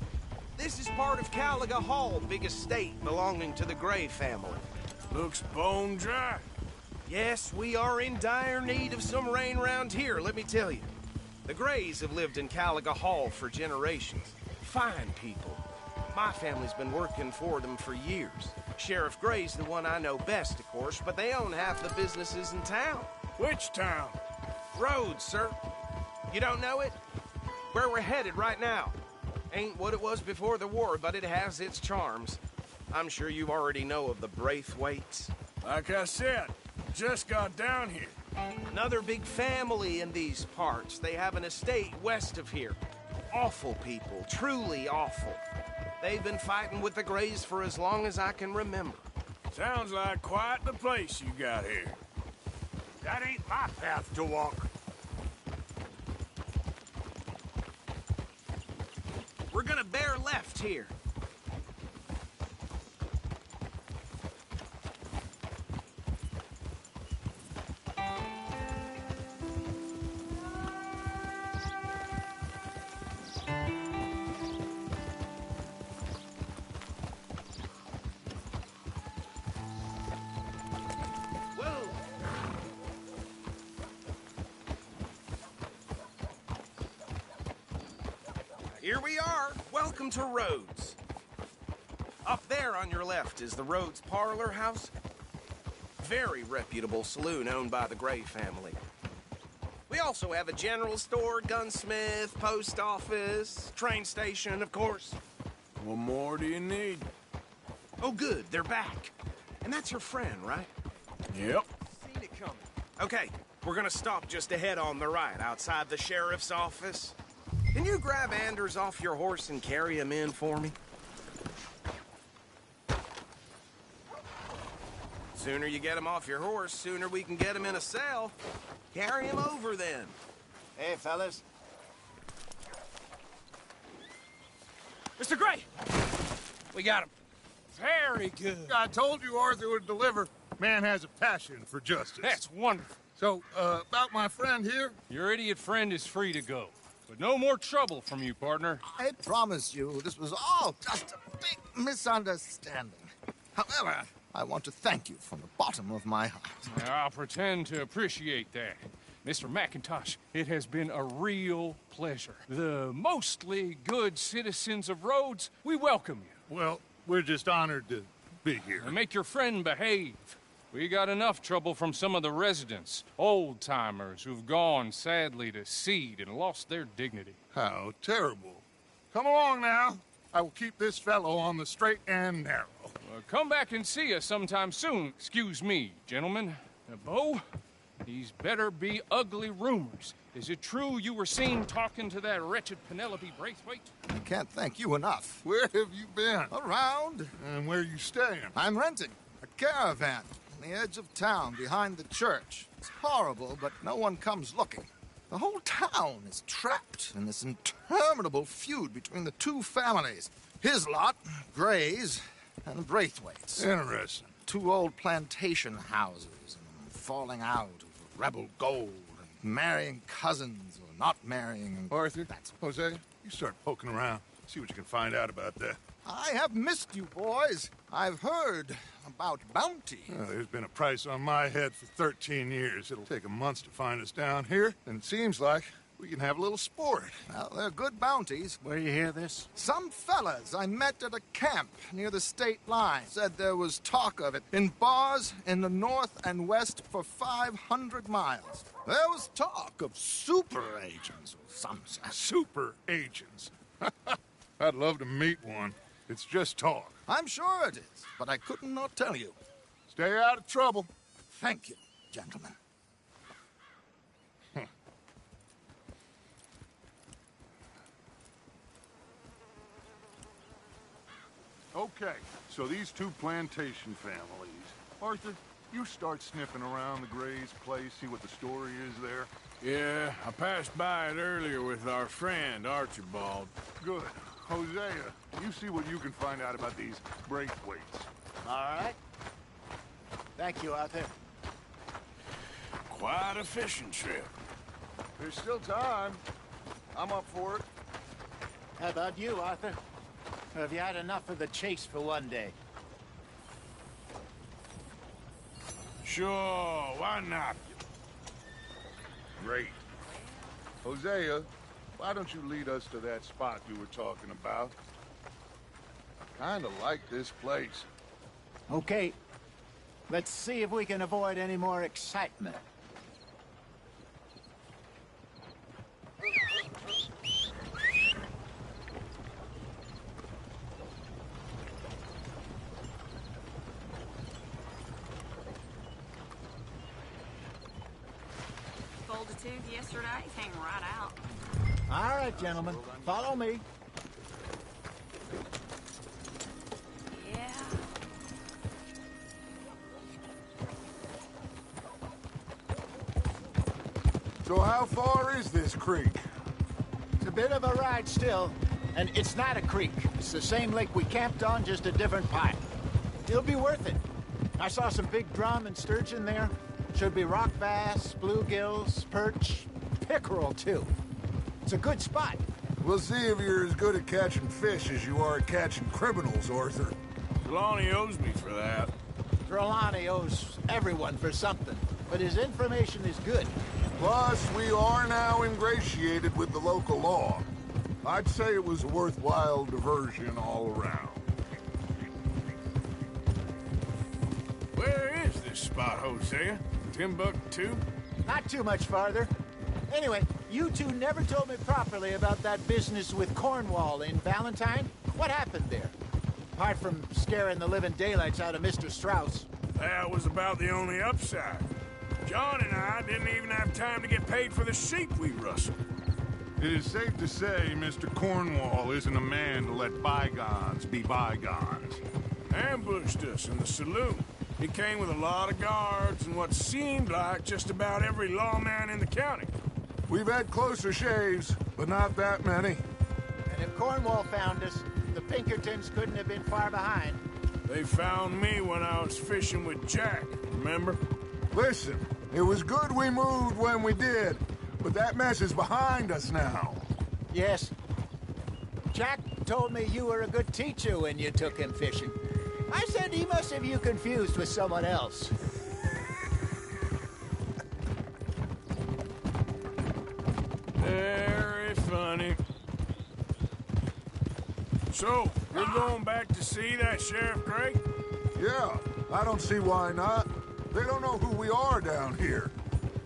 Speaker 13: This is part of Caliga Hall, big estate belonging to the Gray family.
Speaker 7: Looks bone dry.
Speaker 13: Yes, we are in dire need of some rain round here, let me tell you. The Grays have lived in Caliga Hall for generations. Fine people. My family's been working for them for years. Sheriff Gray's the one I know best, of course, but they own half the businesses in town.
Speaker 7: Which town?
Speaker 13: Rhodes, sir. You don't know it? Where we're headed right now. Ain't what it was before the war, but it has its charms. I'm sure you already know of the Braithwaites.
Speaker 7: Like I said, just got down here.
Speaker 13: Another big family in these parts. They have an estate west of here. Awful people, truly awful. They've been fighting with the Grays for as long as I can remember.
Speaker 7: Sounds like quite the place you got here.
Speaker 5: That ain't my path to walk.
Speaker 13: We're gonna bear left here. Here we are. Welcome to Rhodes. Up there on your left is the Rhodes Parlor House. Very reputable saloon owned by the Gray family. We also have a general store, gunsmith, post office, train station, of course.
Speaker 7: What more do you need?
Speaker 13: Oh, good. They're back. And that's your friend, right?
Speaker 7: Yep.
Speaker 13: Seen it coming. Okay, we're gonna stop just ahead on the right, outside the sheriff's office. Can you grab Anders off your horse and carry him in for me? Sooner you get him off your horse, sooner we can get him in a cell. Carry him over, then.
Speaker 9: Hey, fellas.
Speaker 12: Mr. Gray! We got him. Very good.
Speaker 6: I told you Arthur would deliver. Man has a passion for justice.
Speaker 12: That's wonderful.
Speaker 6: So, about my friend here?
Speaker 12: Your idiot friend is free to go. But no more trouble from you, partner.
Speaker 14: I promise you, this was all just a big misunderstanding. However, I want to thank you from the bottom of my heart.
Speaker 12: I'll pretend to appreciate that. Mr. McIntosh, it has been a real pleasure. The mostly good citizens of Rhodes, we welcome you.
Speaker 6: Well, we're just honored to be here.
Speaker 12: And make your friend behave. We got enough trouble from some of the residents, old-timers who've gone, sadly, to seed and lost their dignity.
Speaker 6: How terrible. Come along now. I will keep this fellow on the straight and narrow.
Speaker 12: Come back and see us sometime soon. Excuse me, gentlemen. Bo, these better be ugly rumors. Is it true you were seen talking to that wretched Penelope Braithwaite?
Speaker 14: I can't thank you enough.
Speaker 6: Where have you been?
Speaker 14: Around.
Speaker 6: And where are you staying?
Speaker 14: I'm renting a caravan on the edge of town behind the church. It's horrible, but no one comes looking. The whole town is trapped in this interminable feud between the two families. His lot, Gray's, and Braithwaite's.
Speaker 6: Interesting.
Speaker 14: Two old plantation houses, and falling out of rebel gold, and marrying cousins or not marrying.
Speaker 6: Arthur, Hosea, you start poking around. See what you can find out about that.
Speaker 14: I have missed you, boys. I've heard about bounty.
Speaker 6: Well, there's been a price on my head for 13 years. It'll take 'em months to find us down here, and it seems like we can have a little sport.
Speaker 14: Well, they're good bounties.
Speaker 6: Where you hear this?
Speaker 14: Some fellas I met at a camp near the state line said there was talk of it in bars in the north and west for 500 miles. There was talk of super agents or some such.
Speaker 6: Super agents. I'd love to meet one. It's just talk.
Speaker 14: I'm sure it is, but I couldn't not tell you.
Speaker 6: Stay out of trouble.
Speaker 14: Thank you, gentlemen.
Speaker 11: Okay, so these two plantation families. Arthur, you start sniffing around the Gray's place, see what the story is there.
Speaker 7: Yeah, I passed by it earlier with our friend, Archibald.
Speaker 11: Good. Hosea, you see what you can find out about these Braithwaites.
Speaker 9: All right. Thank you, Arthur.
Speaker 7: Quite a fishing trip.
Speaker 11: There's still time. I'm up for it.
Speaker 9: How about you, Arthur? Or have you had enough of the chase for one day?
Speaker 7: Sure, why not?
Speaker 11: Great. Hosea, why don't you lead us to that spot you were talking about? I kinda like this place.
Speaker 9: Okay. Let's see if we can avoid any more excitement.
Speaker 15: Folditude yesterday came right out.
Speaker 9: All right, gentlemen. Follow me.
Speaker 15: Yeah.
Speaker 11: So how far is this creek?
Speaker 9: It's a bit of a ride still, and it's not a creek. It's the same lake we camped on, just a different part. It'll be worth it. I saw some big drum and sturgeon there. Should be rock bass, bluegills, perch, pickerel, too. It's a good spot.
Speaker 11: We'll see if you're as good at catching fish as you are at catching criminals, Arthur.
Speaker 7: Trelawney owes me for that.
Speaker 9: Trelawney owes everyone for something, but his information is good.
Speaker 11: Plus, we are now ingratiated with the local law. I'd say it was a worthwhile diversion all around.
Speaker 7: Where is this spot, Hosea? Timbuktu?
Speaker 9: Not too much farther. Anyway, you two never told me properly about that business with Cornwall in Valentine. What happened there? Apart from scaring the living daylights out of Mr. Strauss.
Speaker 7: That was about the only upside. John and I didn't even have time to get paid for the sheep we rustled.
Speaker 11: It is safe to say Mr. Cornwall isn't a man to let bygones be bygones.
Speaker 7: Ambushed us in the saloon. He came with a lot of guards and what seemed like just about every lawman in the county.
Speaker 11: We've had closer shaves, but not that many.
Speaker 9: And if Cornwall found us, the Pinkertons couldn't have been far behind.
Speaker 7: They found me when I was fishing with Jack, remember?
Speaker 11: Listen, it was good we moved when we did, but that mess is behind us now.
Speaker 9: Yes. Jack told me you were a good teacher when you took him fishing. I said he must have you confused with someone else.
Speaker 7: Very funny. So, we're going back to see that Sheriff Gray?
Speaker 11: Yeah, I don't see why not. They don't know who we are down here.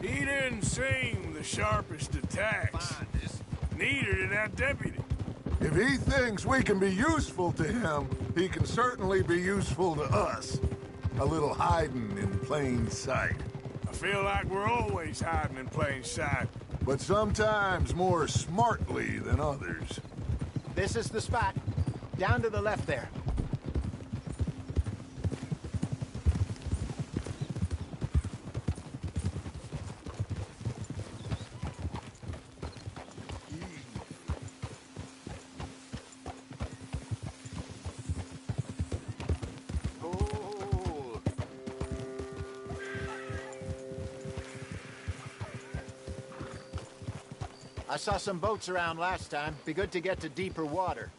Speaker 7: He didn't seem the sharpest attacks. Neither did that deputy.
Speaker 11: If he thinks we can be useful to him, he can certainly be useful to us. A little hiding in plain sight.
Speaker 7: I feel like we're always hiding in plain sight.
Speaker 11: But sometimes more smartly than others.
Speaker 9: This is the spot. Down to the left there. I saw some boats around last time. Be good to get to deeper water.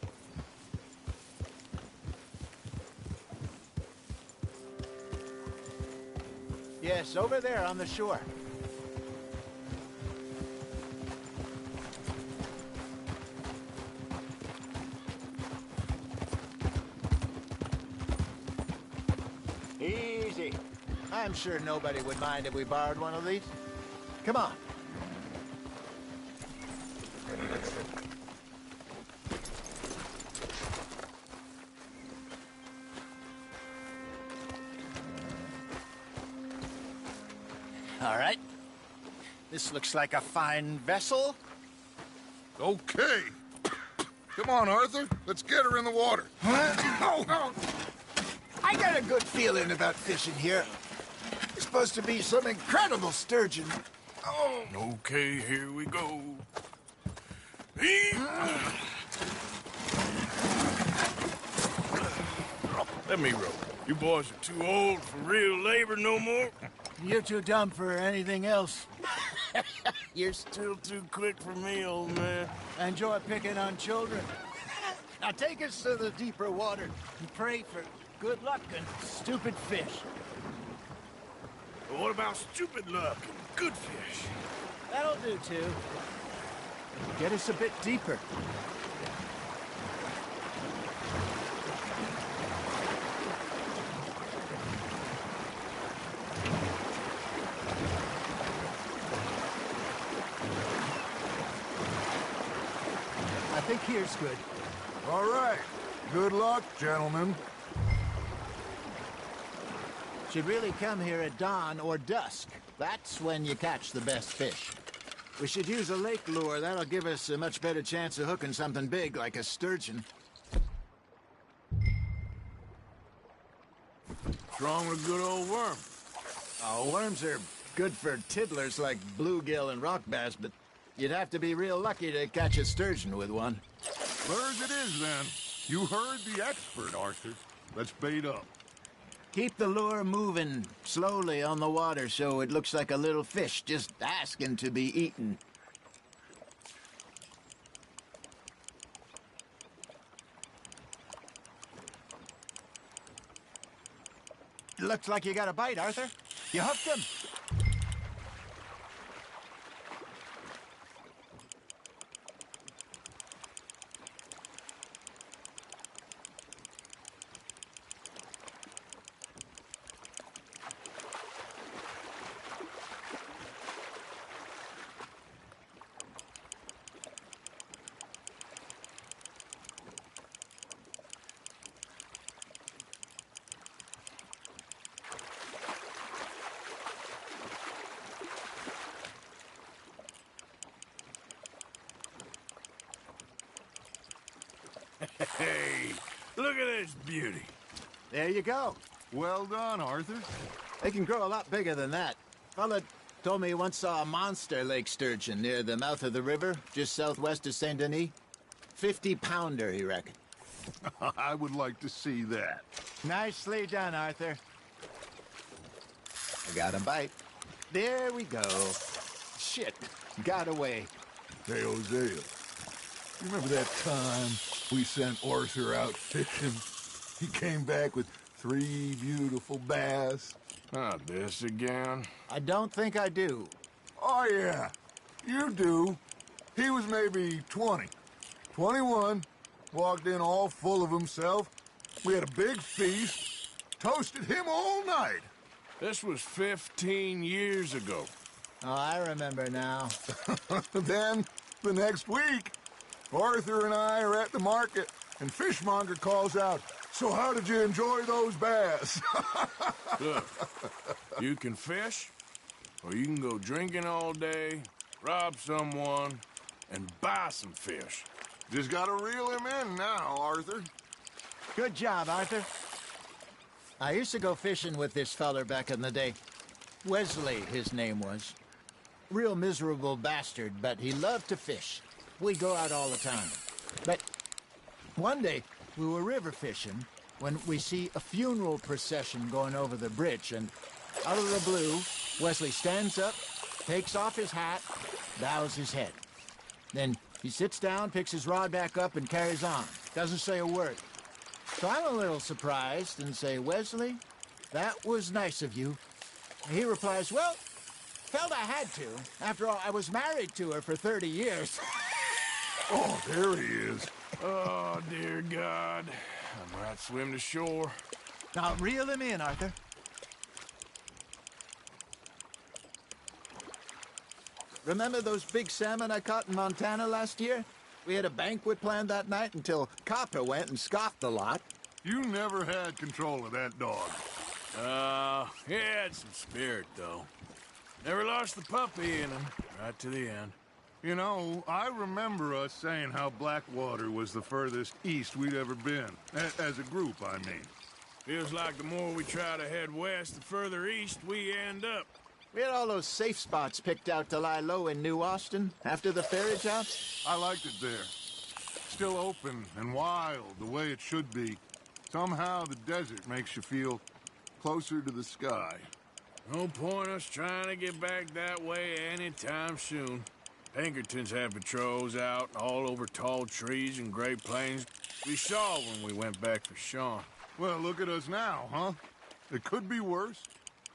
Speaker 9: Yes, over there on the shore. Easy. I'm sure nobody would mind if we borrowed one of these. Come on. All right. This looks like a fine vessel.
Speaker 11: Okay. Come on, Arthur. Let's get her in the water.
Speaker 9: Oh. I got a good feeling about fishing here. It's supposed to be some incredible sturgeon. Oh.
Speaker 7: Okay, here we go. Let me row. You boys are too old for real labor no more.
Speaker 9: You're too dumb for anything else.
Speaker 7: You're still too quick for me, old man.
Speaker 9: Enjoy picking on children. Now take us to the deeper water and pray for good luck and stupid fish.
Speaker 7: But what about stupid luck and good fish?
Speaker 9: That'll do, too. Get us a bit deeper. I think here's good.
Speaker 11: All right. Good luck, gentlemen.
Speaker 9: Should really come here at dawn or dusk. That's when you catch the best fish. We should use a lake lure. That'll give us a much better chance of hooking something big like a sturgeon.
Speaker 7: What's wrong with a good old worm?
Speaker 9: Oh, worms are good for tiddlers like bluegill and rock bass, but you'd have to be real lucky to catch a sturgeon with one.
Speaker 11: Where's it is, then? You heard the expert, Arthur. Let's bait up.
Speaker 9: Keep the lure moving slowly on the water so it looks like a little fish just asking to be eaten. Looks like you got a bite, Arthur. You hooked him.
Speaker 7: Hey, look at this beauty.
Speaker 9: There you go.
Speaker 11: Well done, Arthur.
Speaker 9: They can grow a lot bigger than that. Fella told me he once saw a monster lake sturgeon near the mouth of the river, just southwest of Saint Denis. 50-pounder, he reckoned.
Speaker 11: I would like to see that.
Speaker 9: Nicely done, Arthur. I got a bite. There we go. Shit, got away.
Speaker 11: Hey, Hosea. You remember that time we sent Arthur out fishing? He came back with 3 beautiful bass.
Speaker 7: Not this again.
Speaker 9: I don't think I do.
Speaker 11: Oh, yeah. You do. He was maybe 20. 21. Walked in all full of himself. We had a big feast. Toasted him all night.
Speaker 7: This was 15 years ago.
Speaker 9: Oh, I remember now.
Speaker 11: Then, the next week, Arthur and I are at the market, and Fishmonger calls out, "So how did you enjoy those bass?"
Speaker 7: Look, you can fish, or you can go drinking all day, rob someone, and buy some fish.
Speaker 11: Just gotta reel him in now, Arthur.
Speaker 9: Good job, Arthur. I used to go fishing with this feller back in the day. Wesley, his name was. Real miserable bastard, but he loved to fish. We'd go out all the time. But one day, we were river fishing when we see a funeral procession going over the bridge, and out of the blue, Wesley stands up, takes off his hat, bows his head. Then he sits down, picks his rod back up, and carries on. Doesn't say a word. So I'm a little surprised and say, "Wesley, that was nice of you." And he replies, "Well, felt I had to. After all, I was married to her for 30 years.
Speaker 11: Oh, there he is.
Speaker 7: Oh, dear God. I might swim to shore.
Speaker 9: Now, reel him in, Arthur. Remember those big salmon I caught in Montana last year? We had a banquet planned that night until Copper went and scoffed the lot.
Speaker 11: You never had control of that dog.
Speaker 7: He had some spirit, though. Never lost the puppy in him, right to the end.
Speaker 11: You know, I remember us saying how Blackwater was the furthest east we'd ever been. As a group, I mean.
Speaker 7: Feels like the more we try to head west, the further east we end up.
Speaker 9: We had all those safe spots picked out to lie low in New Austin after the ferry jobs.
Speaker 11: I liked it there. Still open and wild, the way it should be. Somehow the desert makes you feel closer to the sky.
Speaker 7: No point us trying to get back that way anytime soon. Pinkertons have patrols out all over tall trees and Great Plains. We saw when we went back for Sean.
Speaker 11: Well, look at us now, huh? It could be worse.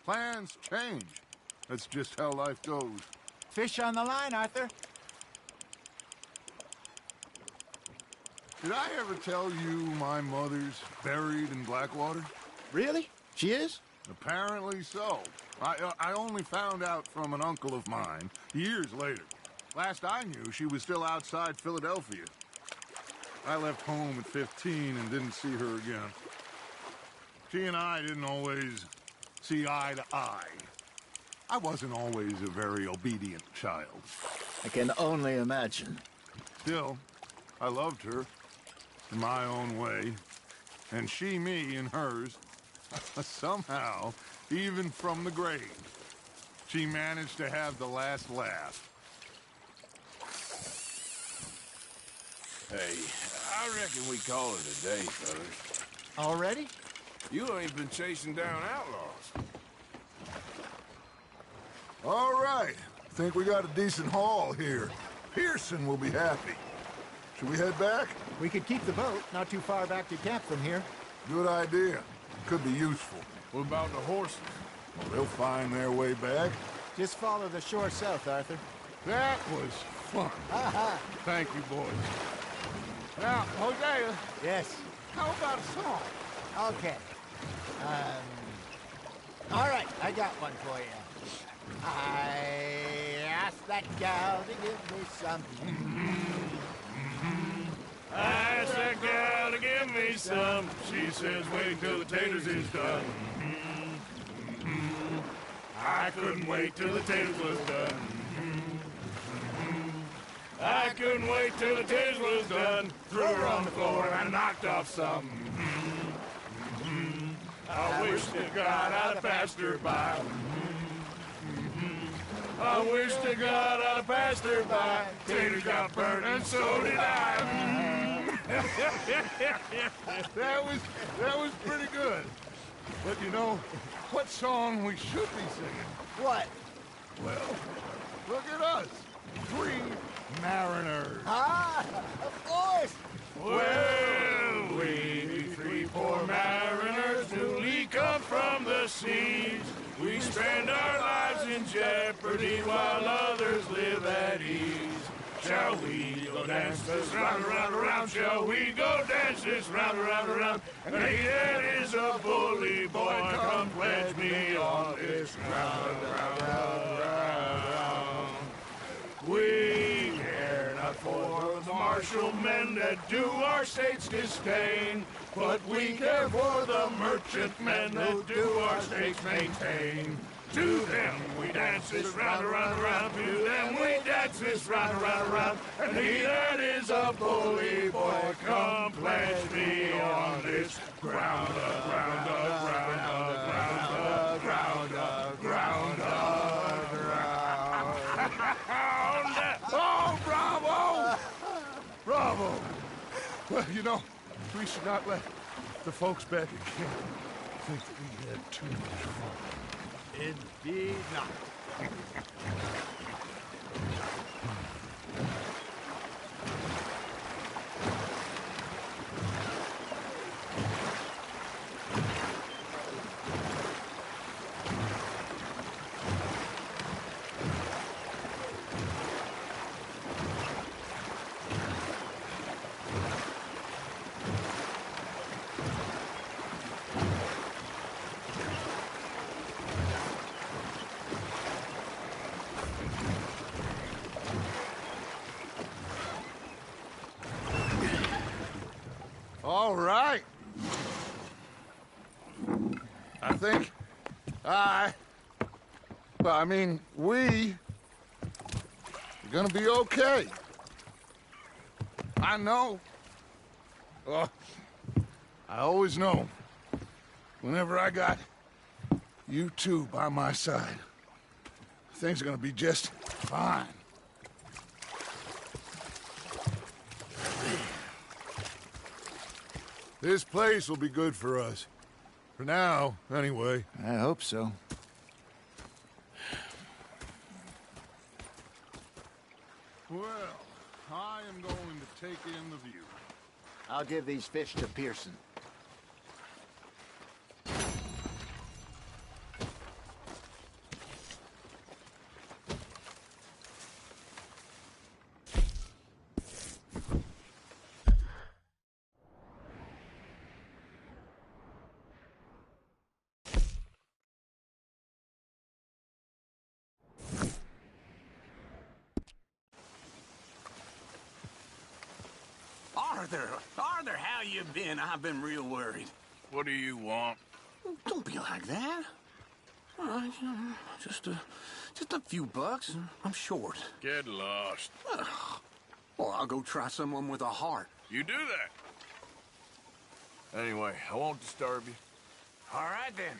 Speaker 11: Plans change. That's just how life goes.
Speaker 9: Fish on the line, Arthur.
Speaker 11: Did I ever tell you my mother's buried in Blackwater?
Speaker 9: Really? She is?
Speaker 11: Apparently so. I only found out from an uncle of mine years later. Last I knew, she was still outside Philadelphia. I left home at 15 and didn't see her again. She and I didn't always see eye to eye. I wasn't always a very obedient child.
Speaker 9: I can only imagine.
Speaker 11: Still, I loved her in my own way, and she me in hers. Somehow, even from the grave, she managed to have the last laugh.
Speaker 7: Hey, I reckon we call it a day, fellas.
Speaker 9: Already?
Speaker 7: You ain't been chasing down outlaws.
Speaker 11: All right. Think we got a decent haul here. Pearson will be happy. Should we head back?
Speaker 9: We could keep the boat not too far back to camp from here.
Speaker 11: Good idea. Could be useful.
Speaker 7: What about the horses?
Speaker 11: They'll find their way back.
Speaker 9: Just follow the shore south, Arthur.
Speaker 11: That was fun. Thank you, boys. Now, Hosea.
Speaker 9: Yes.
Speaker 11: How about a song?
Speaker 9: Okay. All right, I got one for you. I asked that gal to give me some.
Speaker 7: I asked that gal to give me some. She says, wait till the taters is done. I couldn't wait till the taters was done. I couldn't wait till the taters was done. Threw her on the floor and I knocked off some. I wish to God I'd have passed her by. I wish to God I'd have passed her by. Taters got burnt and so did I.
Speaker 11: That was pretty good. But you know, what song we should be singing?
Speaker 9: What?
Speaker 11: Well, look at us. 3 mariners.
Speaker 9: Ah, of course.
Speaker 7: Well, we 3 poor mariners newly come from the seas. We spend our lives in jeopardy while others live at ease. Shall we go dance this round, around, around? Shall we go dance this round, around, around? And he that is a bully boy, come pledge me on this round, round, round, round. We care not for the martial men that do our state's disdain, but we care for the merchant men that do our states maintain. To them we dance this round, around, around. To them we dance this round, around, around. And he that is a bully boy, come pledge me on this ground, ground, ground, ground, ground, ground, ground.
Speaker 11: Oh, bravo! Bravo! Well, you know, we should not let the folks back at camp think that we had too much fun.
Speaker 9: Indeed not.
Speaker 11: All right. I think we You're gonna be okay. I know. Oh, I always know. Whenever I got you two by my side, things are gonna be just fine. This place will be good for us. For now, anyway.
Speaker 9: I hope so.
Speaker 11: Well, I am going to take in the view.
Speaker 9: I'll give these fish to Pearson.
Speaker 16: Arthur, how you been? I've been real worried.
Speaker 7: What do you want?
Speaker 16: Don't be like that. All right, just a few bucks, and I'm short.
Speaker 7: Get lost.
Speaker 16: Well, I'll go try someone with a heart.
Speaker 7: You do that. Anyway, I won't disturb you.
Speaker 16: All right, then.